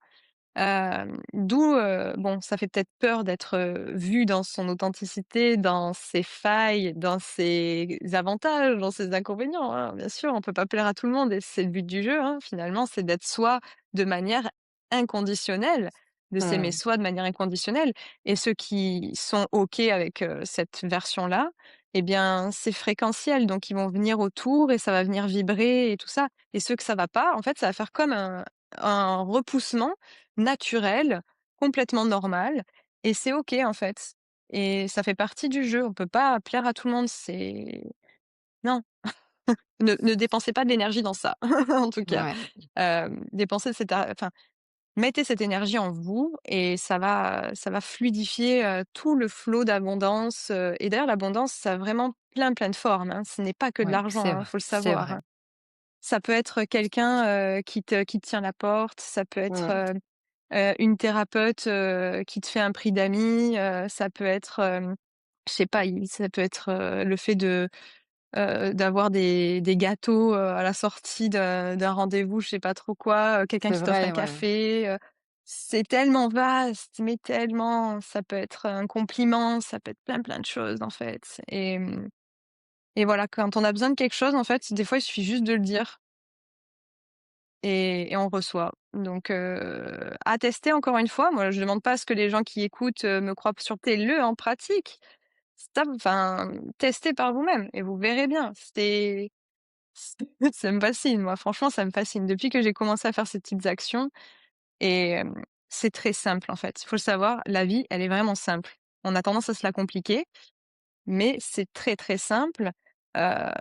D'où, bon, ça fait peut-être peur d'être, vu dans son authenticité, dans ses failles, dans ses avantages, dans ses inconvénients, hein. Bien sûr, on peut pas plaire à tout le monde et c'est le but du jeu, hein, finalement, c'est d'être soi de manière inconditionnelle, de s'aimer mmh, soi de manière inconditionnelle, et ceux qui sont OK avec, cette version-là, eh bien, c'est fréquentiel, donc ils vont venir autour et ça va venir vibrer et tout ça, et ceux que ça va pas, en fait, ça va faire comme un repoussement naturel, complètement normal, et c'est OK, en fait, et ça fait partie du jeu. On peut pas plaire à tout le monde, c'est non, ne dépensez pas de l'énergie dans ça, en tout cas. ouais, Dépensez cette a enfin, mettez cette énergie en vous et ça va fluidifier, tout le flot d'abondance, et d'ailleurs l'abondance, ça a vraiment plein, plein de formes, hein. Ce n'est pas que de ouais, l'argent, c'est hein, vrai, faut le c'est savoir, vrai. hein. Ça peut être quelqu'un, qui te tient la porte, ça peut être, Mmh, une thérapeute, qui te fait un prix d'amis, ça peut être, je sais pas, ça peut être, le fait d'avoir des gâteaux, à la sortie d'un rendez-vous, je sais pas trop quoi, quelqu'un c'est qui t'offre vrai, un ouais, café, c'est tellement vaste, mais tellement. Ça peut être un compliment, ça peut être plein, plein de choses, en fait, et voilà, quand on a besoin de quelque chose, en fait, des fois, il suffit juste de le dire, et on reçoit. Donc à tester encore une fois. Moi, je demande pas à ce que les gens qui écoutent, me croient sur le en pratique. Stop, enfin, testez par vous-même et vous verrez bien. Ça me fascine, moi, franchement, ça me fascine. Depuis que j'ai commencé à faire ces petites actions, et c'est très simple, en fait. Il faut le savoir, la vie, elle est vraiment simple. On a tendance à se la compliquer, mais c'est très, très simple. Heu,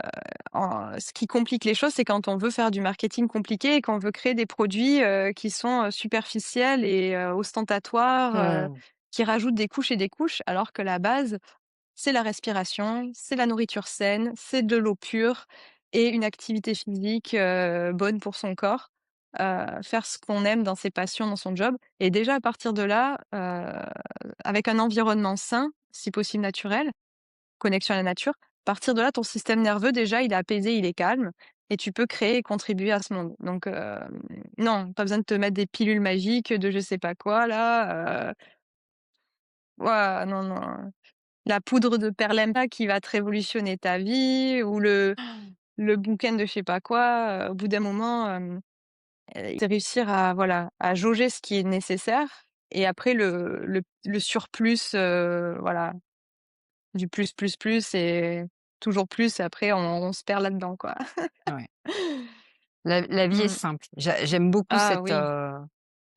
ce qui complique les choses, c'est quand on veut faire du marketing compliqué et qu'on veut créer des produits, qui sont, superficiels et ostentatoires, mmh, qui rajoutent des couches et des couches, alors que la base, c'est la respiration, c'est la nourriture saine, c'est de l'eau pure et une activité physique, bonne pour son corps. Faire ce qu'on aime dans ses passions, dans son job, et déjà à partir de là, avec un environnement sain, si possible naturel, connexion à la nature. À partir de là, ton système nerveux, déjà, il est apaisé, il est calme, et tu peux créer et contribuer à ce monde. Donc, non, pas besoin de te mettre des pilules magiques de je sais pas quoi là, ouah, non, non. La poudre de perlimpin qui va te révolutionner ta vie, ou le bouquin de je sais pas quoi, au bout d'un moment, c'est réussir à voilà, à jauger ce qui est nécessaire, et après le surplus, voilà, du plus et toujours plus, et après on se perd là-dedans, quoi. ouais. La vie est Mmh. simple. J'aime beaucoup Ah cette, oui.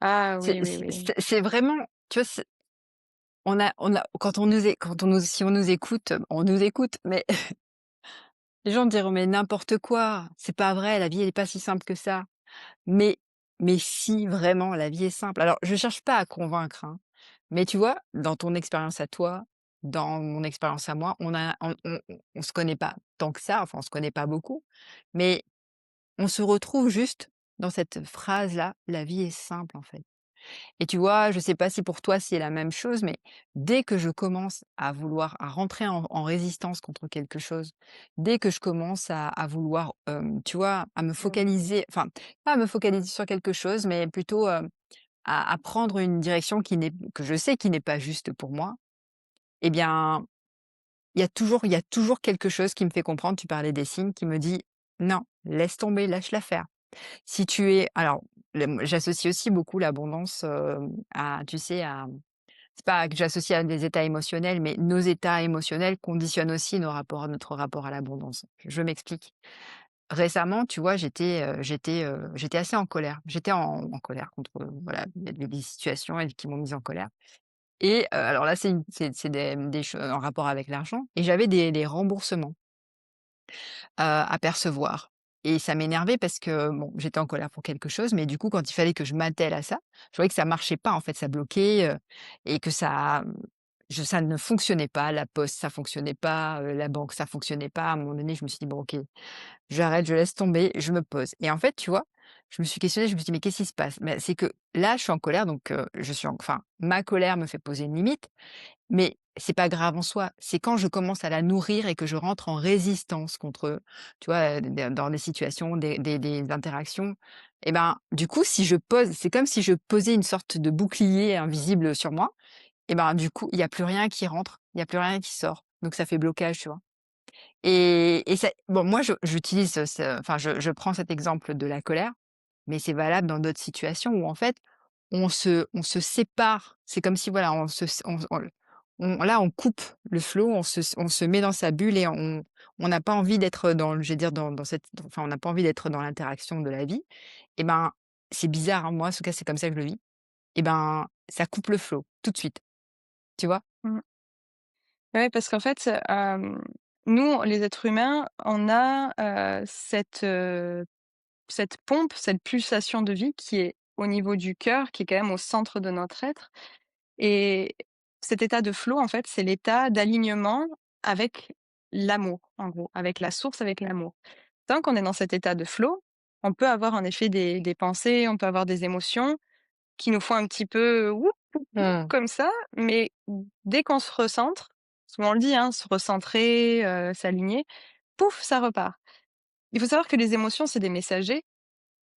Ah c'est oui, oui, oui. c'est vraiment, tu vois, on a quand on nous si on nous écoute, on nous écoute, mais les gens me diront: «Mais n'importe quoi, c'est pas vrai, la vie elle est pas si simple que ça». Mais mais si, vraiment, la vie est simple. Alors je cherche pas à convaincre, hein, mais tu vois, dans ton expérience à toi, dans mon expérience à moi, on se connaît pas tant que ça, enfin on se connaît pas beaucoup, mais on se retrouve juste dans cette phrase-là: «La vie est simple, en fait». Et tu vois, je sais pas si pour toi c'est la même chose, mais dès que je commence à rentrer en résistance contre quelque chose, dès que je commence à vouloir, tu vois, à me Mmh. focaliser, enfin, pas à me focaliser sur quelque chose, mais plutôt, à prendre une direction que je sais qui n'est pas juste pour moi, eh bien, il y a toujours quelque chose qui me fait comprendre, tu parlais des signes, qui me dit: «Non, laisse tomber, lâche-la faire». Si tu es alors, j'associe aussi beaucoup l'abondance, à tu sais, c'est pas que j'associe à des états émotionnels, mais nos états émotionnels conditionnent aussi notre rapport à l'abondance. Je m'explique. Récemment, tu vois, j'étais assez en colère. J'étais en colère contre, voilà, des situations qui m'ont mise en colère et alors là, c'est des choses en rapport avec l'argent et j'avais des remboursements à percevoir et ça m'énervait parce que, bon, j'étais en colère pour quelque chose, mais du coup, quand il fallait que je m'attelle à ça, je voyais que ça marchait pas, en fait, ça bloquait, et que ça ne fonctionnait pas. La poste, ça fonctionnait pas, la banque, ça fonctionnait pas. À un moment donné, je me suis dit: «Bon, OK, j'arrête, je laisse tomber, je me pose» et en fait, tu vois, je me suis questionnée, je me suis dit: «Mais qu'est-ce qui se passe?» Mais c'est que là, je suis en colère donc je suis en enfin, ma colère me fait poser une limite, mais c'est pas grave en soi. C'est quand je commence à la nourrir et que je rentre en résistance contre, tu vois, dans des situations, des interactions et ben, du coup, si je pose c'est comme si je posais une sorte de bouclier invisible sur moi et ben, du coup, il y a plus rien qui rentre, il y a plus rien qui sort. Donc ça fait blocage, tu vois? Et ça bon, moi, j'utilise enfin, je prends cet exemple de la colère, mais c'est valable dans d'autres situations où en fait, on se sépare. C'est comme si voilà, on coupe le flot, on se met dans sa bulle et on n'a pas envie d'être dans je vais dire dans cette enfin, on n'a pas envie d'être dans l'interaction de la vie et ben, c'est bizarre, hein, moi, en tout cas, c'est comme ça que je le vis et ben, ça coupe le flot tout de suite, tu vois? Mmh. Ouais, parce qu'en fait, nous, les êtres humains, on a, cette pompe, cette pulsation de vie qui est au niveau du cœur, qui est quand même au centre de notre être et cet état de flow, en fait, c'est l'état d'alignement avec l'amour, en gros, avec la source, avec l'amour. Tant qu'on est dans cet état de flow, on peut avoir en effet des pensées, on peut avoir des émotions qui nous font un petit peu «woup, woup, woup» Mmh. comme ça, mais dès qu'on se recentre, souvent on le dit, hein, se recentrer, s'aligner, pouf, ça repart. Il faut savoir que les émotions, c'est des messagers,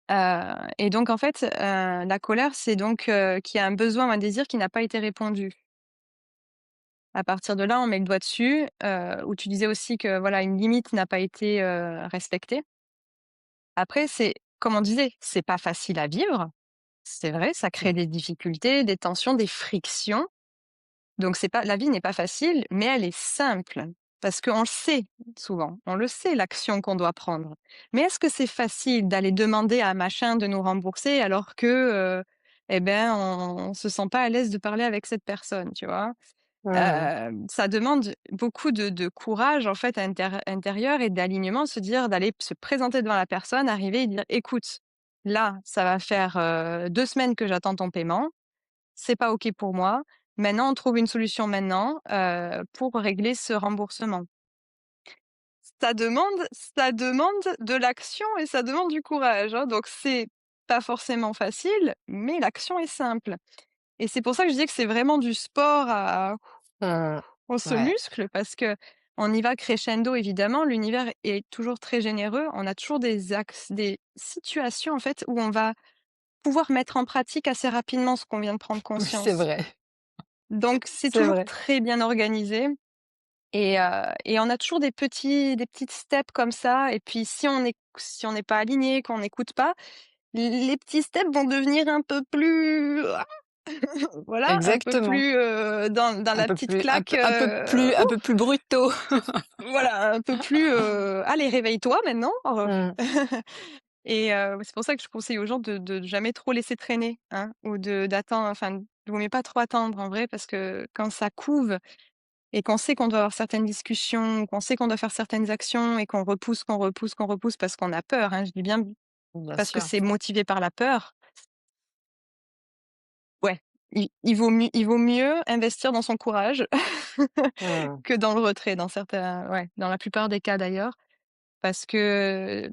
et donc en fait, la colère, c'est donc, qu'il y a un besoin ou un désir qui n'a pas été répondu. À partir de là, on met le doigt dessus, où tu disais aussi que voilà, une limite n'a pas été, respectée. Après, c'est comme on disait, c'est pas facile à vivre. C'est vrai, ça crée des difficultés, des tensions, des frictions. Donc c'est pas la vie n'est pas facile, mais elle est simple parce qu'on le sait souvent, on le sait l'action qu'on doit prendre. Mais est-ce que c'est facile d'aller demander à machin de nous rembourser alors que, eh ben, on se sent pas à l'aise de parler avec cette personne, tu vois? Mmh. Ça demande beaucoup de courage en fait intérieur et d'alignement, se dire d'aller se présenter devant la personne, arriver et dire: «Écoute, là, ça va faire, 2 semaines que j'attends ton paiement, c'est pas OK pour moi. Maintenant, on trouve une solution maintenant, pour régler ce remboursement». Ça demande de l'action et ça demande du courage, hein, donc c'est pas forcément facile, mais l'action est simple et c'est pour ça que je dis que c'est vraiment du sport à Mmh. on se Ouais. muscle parce que on y va crescendo évidemment, l'univers est toujours très généreux. On a toujours des situations en fait où on va pouvoir mettre en pratique assez rapidement ce qu'on vient de prendre Oui, c'est conscience. vrai, Donc c'est c'est toujours vrai. très bien organisé et on a toujours des petites steps comme ça et puis si on n'est pas aligné, qu'on n'écoute pas, les petits steps vont devenir un peu plus voilà, un peu Exactement. plus, dans la petite claque, Un peu plus brutto. voilà, un peu plus, «Allez réveille-toi maintenant!» Mmh. et c'est pour ça que je conseille aux gens de jamais trop laisser traîner, hein, ou d'attendre enfin, il vaut mieux pas trop attendre en vrai parce que quand ça couve et qu'on sait qu'on doit avoir certaines discussions, qu'on sait qu'on doit faire certaines actions et qu'on repousse, qu'on repousse, qu'on repousse parce qu'on a peur, hein, je dis bien Bien parce que sûr. c'est motivé par la peur, ouais, il vaut mieux investir dans son courage Mmh. que dans le retrait dans certains ouais, dans la plupart des cas d'ailleurs. Parce que,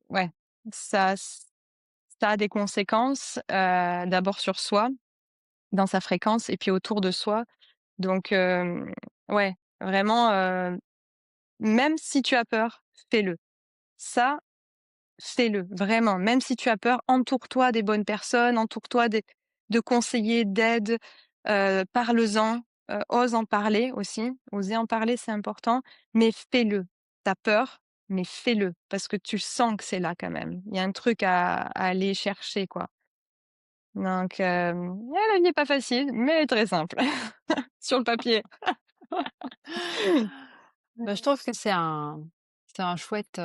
ouais, ça ça a des conséquences, d'abord sur soi, dans sa fréquence et puis autour de soi. Donc, ouais, vraiment, même si tu as peur, fais-le. Ça, fais-le, vraiment. Même si tu as peur, entoure-toi des bonnes personnes, entoure-toi de conseillers, d'aide, parle-en. ose en parler aussi. Oser en parler, c'est important, mais fais-le. Tu peur, mais fais-le parce que tu sens que c'est là quand même. Il y a un truc à aller chercher, quoi. Donc ouais, la vie est pas facile, mais très simple sur le papier. Bah, je trouve que c'est un chouette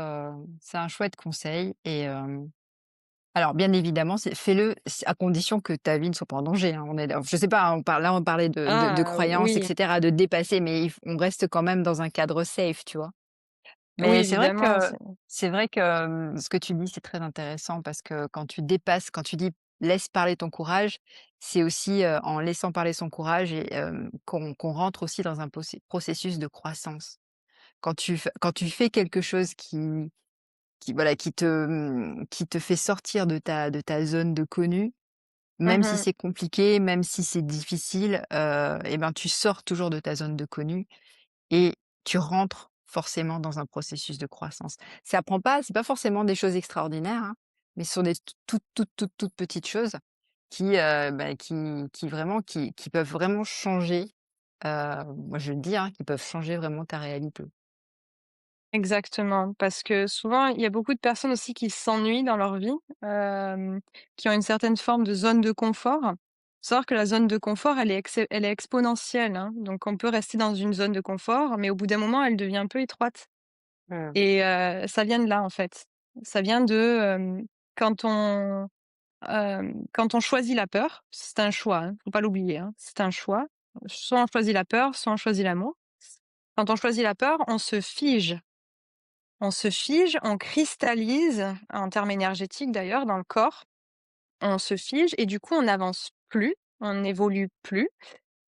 conseil et alors bien évidemment, fais-le à condition que ta vie ne soit pas en danger, hein. Je sais pas, on parlait de Ah croyances et oui, cetera, de dépasser, mais on reste quand même dans un cadre safe, tu vois? oui Mais évidemment, c'est c'est vrai que, ce que tu dis, c'est très intéressant parce que quand tu dis: «Laisse parler ton courage», c'est aussi, en laissant parler son courage et qu'on rentre aussi dans un processus de croissance. Quand tu fais quelque chose voilà, qui te fait sortir de ta zone de connu, même si mmh c'est compliqué, même si c'est difficile, et ben, tu sors toujours de ta zone de connu et tu rentres forcément dans un processus de croissance. C'est pas forcément des choses extraordinaires, hein, mais ce sont des toutes petites choses qui vraiment qui peuvent vraiment changer, moi je le dis, hein, qui peuvent changer vraiment ta réalité. exactement, parce que souvent, il y a beaucoup de personnes aussi qui s'ennuient dans leur vie, qui ont une certaine forme de zone de confort. Faut savoir que la zone de confort, elle est exponentielle, hein, donc on peut rester dans une zone de confort, mais au bout d'un moment, elle devient un peu étroite Mmh. et ça vient de là, en fait. Ça vient de, quand quand on choisit la peur, c'est un choix, hein, faut pas l'oublier, hein, c'est un choix. Soit on choisit la peur, soit on choisit l'amour. Quand on choisit la peur, on se fige. On se fige, on cristallise, en termes énergétiques d'ailleurs, dans le corps. On se fige et du coup, on n'avance plus, on n'évolue plus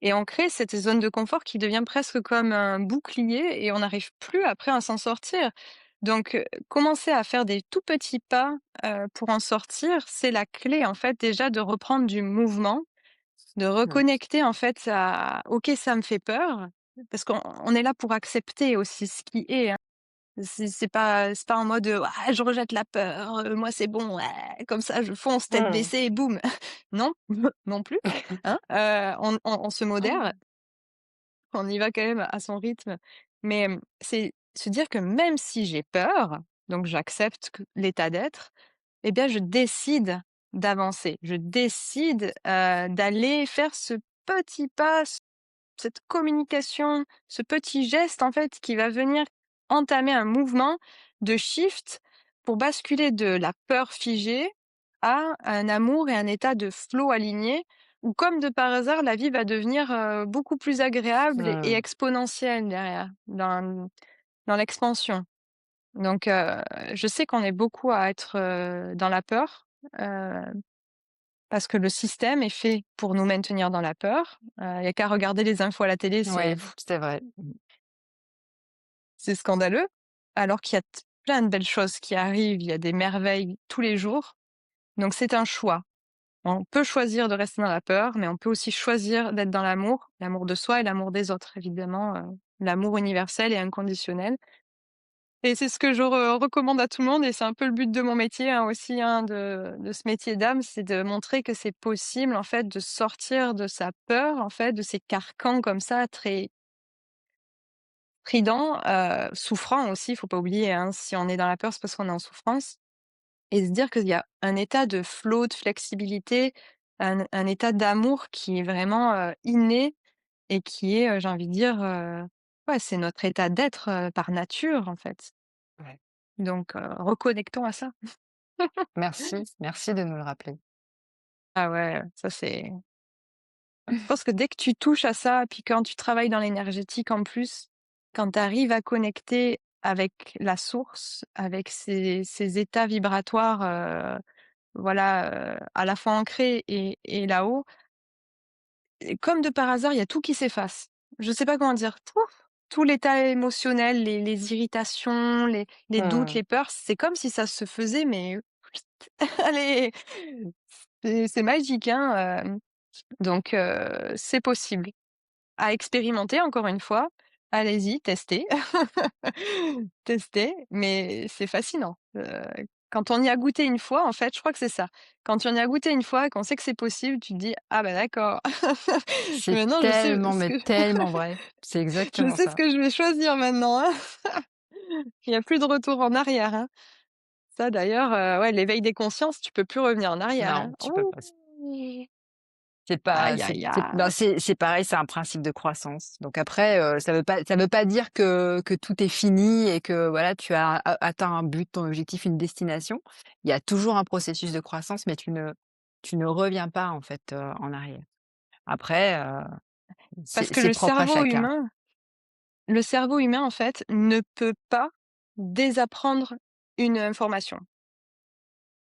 et on crée cette zone de confort qui devient presque comme un bouclier et on n'arrive plus après à s'en sortir. Donc, commencer à faire des tout petits pas, pour en sortir, c'est la clé en fait déjà de reprendre du mouvement, de Mmh. reconnecter en fait à: «OK, ça me fait peur», parce qu'on est là pour accepter aussi ce qui est, hein. C'est pas en mode, «Ah, je rejette la peur, moi c'est bon, ouais, comme ça je fonce tête Mmh. baissée et boum». Non, non plus, hein, on se modère, on y va quand même à son rythme, mais c'est se dire que même si j'ai peur, donc j'accepte que l'état d'être, eh bien je décide d'avancer. Je décide, d'aller faire ce petit pas, cette communication, ce petit geste en fait qui va venir entamer un mouvement de shift pour basculer de la peur figée à un amour et un état de flow aligné où comme de par hasard la vie va devenir, beaucoup plus agréable et Mmh. exponentielle derrière, dans l'expansion. Donc je sais qu'on est beaucoup à être, dans la peur, heu, parce que le système est fait pour nous maintenir dans la peur. Il y a qu'à regarder les infos à la télé, Ouais, c'est vrai. c'est scandaleux, alors qu'il y a plein de belles choses qui arrivent, il y a des merveilles tous les jours. Donc c'est un choix. On peut choisir de rester dans la peur, mais on peut aussi choisir d'être dans l'amour de soi et l'amour des autres, évidemment, l'amour universel et inconditionnel. Et c'est ce que je recommande à tout le monde et c'est un peu le but de mon métier, hein, aussi, hein, de ce métier d'âme, c'est de montrer que c'est possible, en fait, de sortir de sa peur, en fait, de ces carcans comme ça très stridents, souffrants aussi, il faut pas oublier, hein, si on est dans la peur, c'est parce qu'on est en souffrance et se dire qu'il y a un état de flow, de flexibilité, un état d'amour qui est vraiment, inné et qui est, j'ai envie de dire, ouais, c'est notre état d'être, par nature, en fait. Ouais. Donc reconnectons à ça. Merci, merci de nous le rappeler. Ah ouais, ça c'est je pense que dès que tu touches à ça, puis quand tu travailles dans l'énergétique en plus, quand tu arrives à connecter avec la source, avec ces états vibratoires, voilà, à la fois ancrés et là-haut, et comme de par hasard, il y a tout qui s'efface. Je sais pas comment dire. Pouf! Tout l'état émotionnel, les irritations, les doutes, Mmh. les peurs, c'est comme si ça se faisait, mais allez, c'est magique, hein, donc c'est possible. À expérimenter encore une fois. Allez-y, testez. Testez, mais c'est fascinant, Quand on y a goûté une fois, en fait, je crois que c'est ça. Quand on y a goûté une fois et qu'on sait que c'est possible, tu te dis: «Ah bah d'accord. C'est Maintenant je sais tellement, ce mais que tellement vrai. C'est je exactement sais ce ça. que je vais choisir maintenant, hein». Il y a plus de retour en arrière, hein. Ça d'ailleurs, ouais, l'éveil des consciences, tu peux plus revenir en arrière, hein. Non, tu peux Ouh! pas. C'est pas Aïe, aïe, aïe. c'est pareil, c'est un principe de croissance. Donc après, ça veut pas dire que tout est fini et que voilà, tu as a atteint un but, ton objectif, une destination. Il y a toujours un processus de croissance, mais tu ne reviens pas en fait, en arrière. Après, Parce que c'est propre à chacun. le cerveau humain, en fait, ne peut pas désapprendre une information.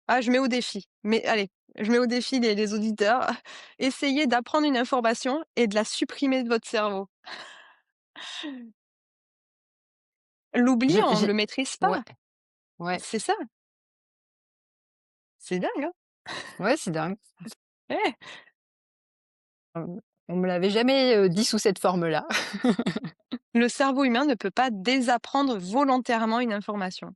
Ah, je mets au défi, mais allez, je mets au défi les auditeurs. Essayez d'apprendre une information et de la supprimer de votre cerveau. L'oubli, on J'ai le maîtrise ouais, pas. ouais, C'est ça, c'est dingue, hein? ouais, c'est dingue. Eh! On me l'avait jamais, dit sous cette forme-là. Le cerveau humain ne peut pas désapprendre volontairement une information.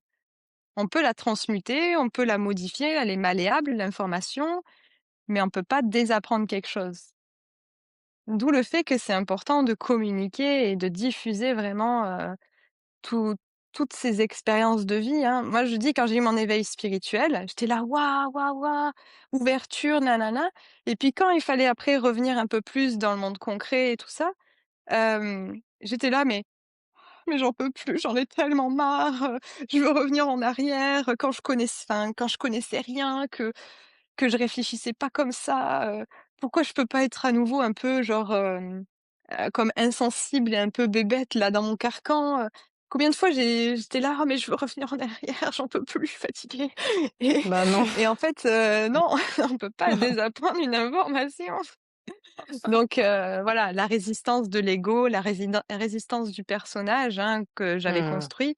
On peut la transmuter, on peut la modifier, elle est malléable, l'information, mais on peut pas désapprendre quelque chose. D'où le fait que c'est important de communiquer et de diffuser vraiment, tout toutes ces expériences de vie, hein. Moi, je dis quand j'ai eu mon éveil spirituel, j'étais là: «Waouh, waouh, waouh, ouverture, nanana» et puis quand il fallait après revenir un peu plus dans le monde concret et tout ça, j'étais là: «Mais j'en peux plus, j'en ai tellement marre, je veux revenir en arrière, quand je connaissais rien, que je réfléchissais pas comme ça, pourquoi je peux pas être à nouveau un peu genre, comme insensible et un peu bébête là dans mon carcan, Combien de fois j'étais là: «Ah mais je veux revenir en arrière, j'en peux plus, je suis fatiguée» et Bah, non. et en fait, non, on peut pas désapprendre une information. Donc voilà, la résistance de l'ego, la résistance du personnage, hein, que j'avais Mmh. construit,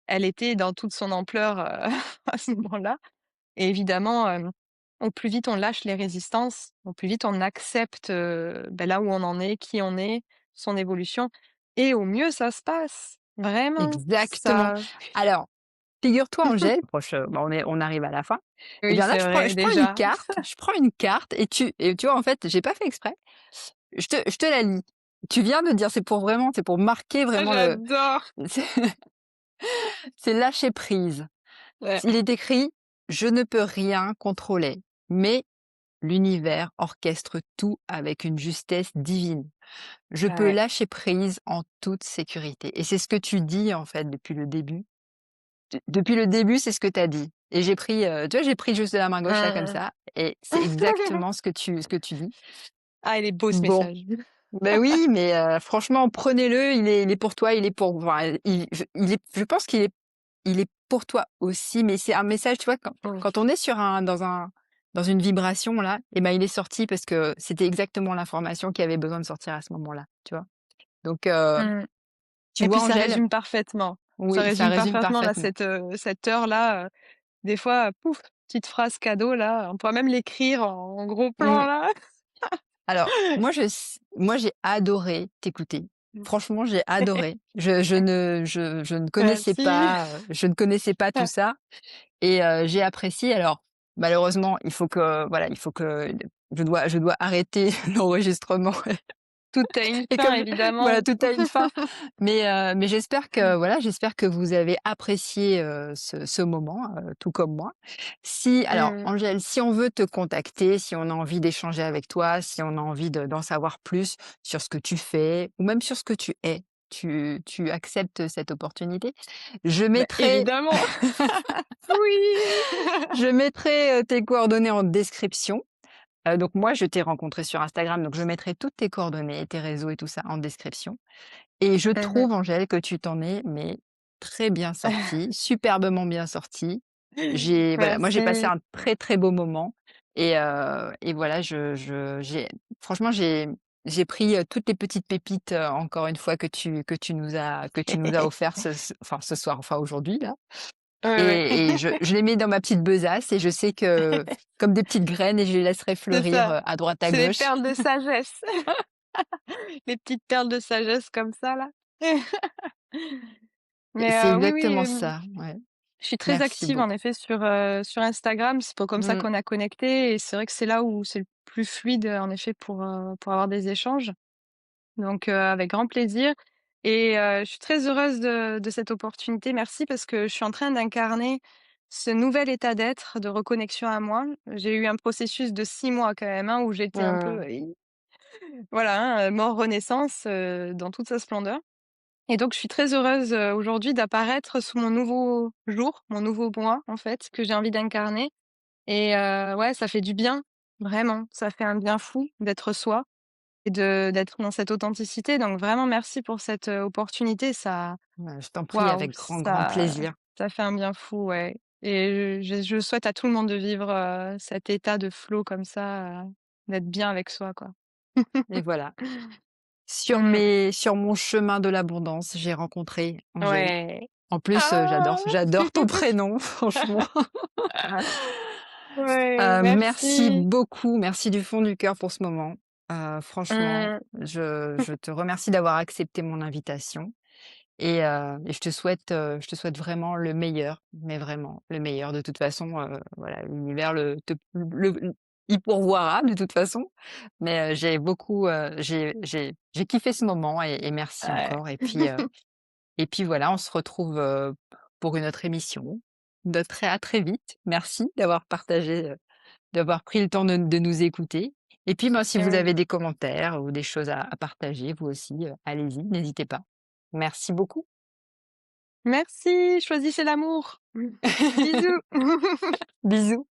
elle était dans toute son ampleur, à ce moment-là et évidemment, au plus vite on lâche les résistances, au plus vite on accepte, là où on en est, qui on est, son évolution et au mieux ça se passe. Vraiment, Exactement. ça Alors, figure-toi, Angèle, bah, on arrive à la fin. Et oui, bien là, c'est vrai je prends une déjà. carte, et tu vois, en fait, j'ai pas fait exprès. Je te la lis. Tu viens de dire, c'est pour marquer Ah vraiment le j'adore! c'est c'est lâcher prise. Ouais, Il est écrit: «Je ne peux rien contrôler, mais l'univers orchestre tout avec une justesse divine. Je peux ouais. lâcher prise en toute sécurité» et c'est ce que tu dis, en fait, depuis le début. Depuis le début, c'est ce que tu as dit et j'ai pris, tu vois, j'ai pris juste de la main gauche là comme Mmh. ça et c'est exactement ce que tu dis. Ah, il est beau ce Bon, message. ben oui, mais franchement prenez-le, il est pour toi, il est pour enfin, il est je pense il est pour toi aussi, mais c'est un message, tu vois, Mmh. quand on est sur un dans une vibration là et ben, il est sorti parce que c'était exactement l'information qui avait besoin de sortir à ce moment-là, tu vois? Donc Mmh. tu Et puis vois ça Angèle? résume parfaitement. Ça Oui, ça résume résume parfaitement là parfaitement. cette heure-là, des fois, pouf, petite phrase cadeau là, on pourrait même l'écrire en gros plan Mmh. là. Alors, moi, j'ai adoré t'écouter. Franchement, j'ai adoré. Je ne connaissais Merci. pas, je ne connaissais pas tout ça et j'ai apprécié. Alors, malheureusement, il faut que je dois arrêter l'enregistrement Tout a une et fin comme voilà, évidemment. tout a une fin. Mais j'espère que voilà, j'espère que vous avez apprécié, ce moment, tout comme moi. Si alors Mmh. Angèle, si on veut te contacter, si on a envie d'échanger avec toi, si on a envie d'en savoir plus sur ce que tu fais ou même sur ce que tu es, tu acceptes cette opportunité? Je Bah, mettrai évidemment. Oui. je mettrai, tes coordonnées en description. Donc moi, je t'ai rencontré sur Instagram, donc je mettrai toutes tes coordonnées, tes réseaux et tout ça en description. Et je Mmh. trouve, Angèle, que tu t'en es, mais très bien sortie, superbement bien sortie. J'ai voilà, moi j'ai passé Merci. un très, très beau moment et voilà, j'ai franchement, j'ai pris, toutes les petites pépites, encore une fois que tu nous as offert enfin ce soir, enfin aujourd'hui là Ouais, ouais. et je les mets dans ma petite besace et je sais que comme des petites graines et je les laisserai C'est fleurir, ça. à droite à C'est les gauche. perles de sagesse. Les petites perles de sagesse comme ça là. Et Mais c'est oui, oui, exactement ça, ouais. Je suis très Merci active en beaucoup. effet sur Instagram, c'est pas comme ça Mmh. qu'on a connecté et c'est vrai que c'est là où c'est le plus fluide, en effet pour avoir des échanges. Donc avec grand plaisir et je suis très heureuse de cette opportunité. Merci parce que je suis en train d'incarner ce nouvel état d'être, de reconnexion à moi. J'ai eu un processus de 6 mois quand même, hein, où j'étais un peu, Mmh. voilà, hein, mort renaissance, dans toute sa splendeur et donc je suis très heureuse, aujourd'hui d'apparaître sous mon nouveau jour, mon nouveau moi, en fait, que j'ai envie d'incarner et ouais, ça fait du bien, vraiment. Ça fait un bien fou d'être soi et de d'être dans cette authenticité, donc vraiment merci pour cette, opportunité. Ça Je t'en prie, waouh, avec grand, grand plaisir. ça fait un bien fou, ouais et je souhaite à tout le monde de vivre, cet état de flow comme ça, d'être bien avec soi, quoi. Et voilà. Mmh. Sur mon chemin de l'abondance, j'ai rencontré Angèle. Ouais. En plus, Ah! j'adore ton prénom, franchement. Ouais, Merci merci. beaucoup, merci du fond du cœur pour ce moment. Franchement, Mmh. je te remercie d'avoir accepté mon invitation et je te souhaite vraiment le meilleur, mais vraiment le meilleur. De toute façon, voilà, l'univers y pourvoira de toute façon, mais j'ai kiffé ce moment et merci Ouais. encore et puis voilà, on se retrouve, pour une autre émission. À très vite. Merci d'avoir partagé, d'avoir pris le temps de nous écouter et puis, ben, si vous Mmh. avez des commentaires ou des choses à partager, vous aussi, allez-y, n'hésitez pas. Merci beaucoup. Merci, choisissez l'amour. Bisous. Bisous.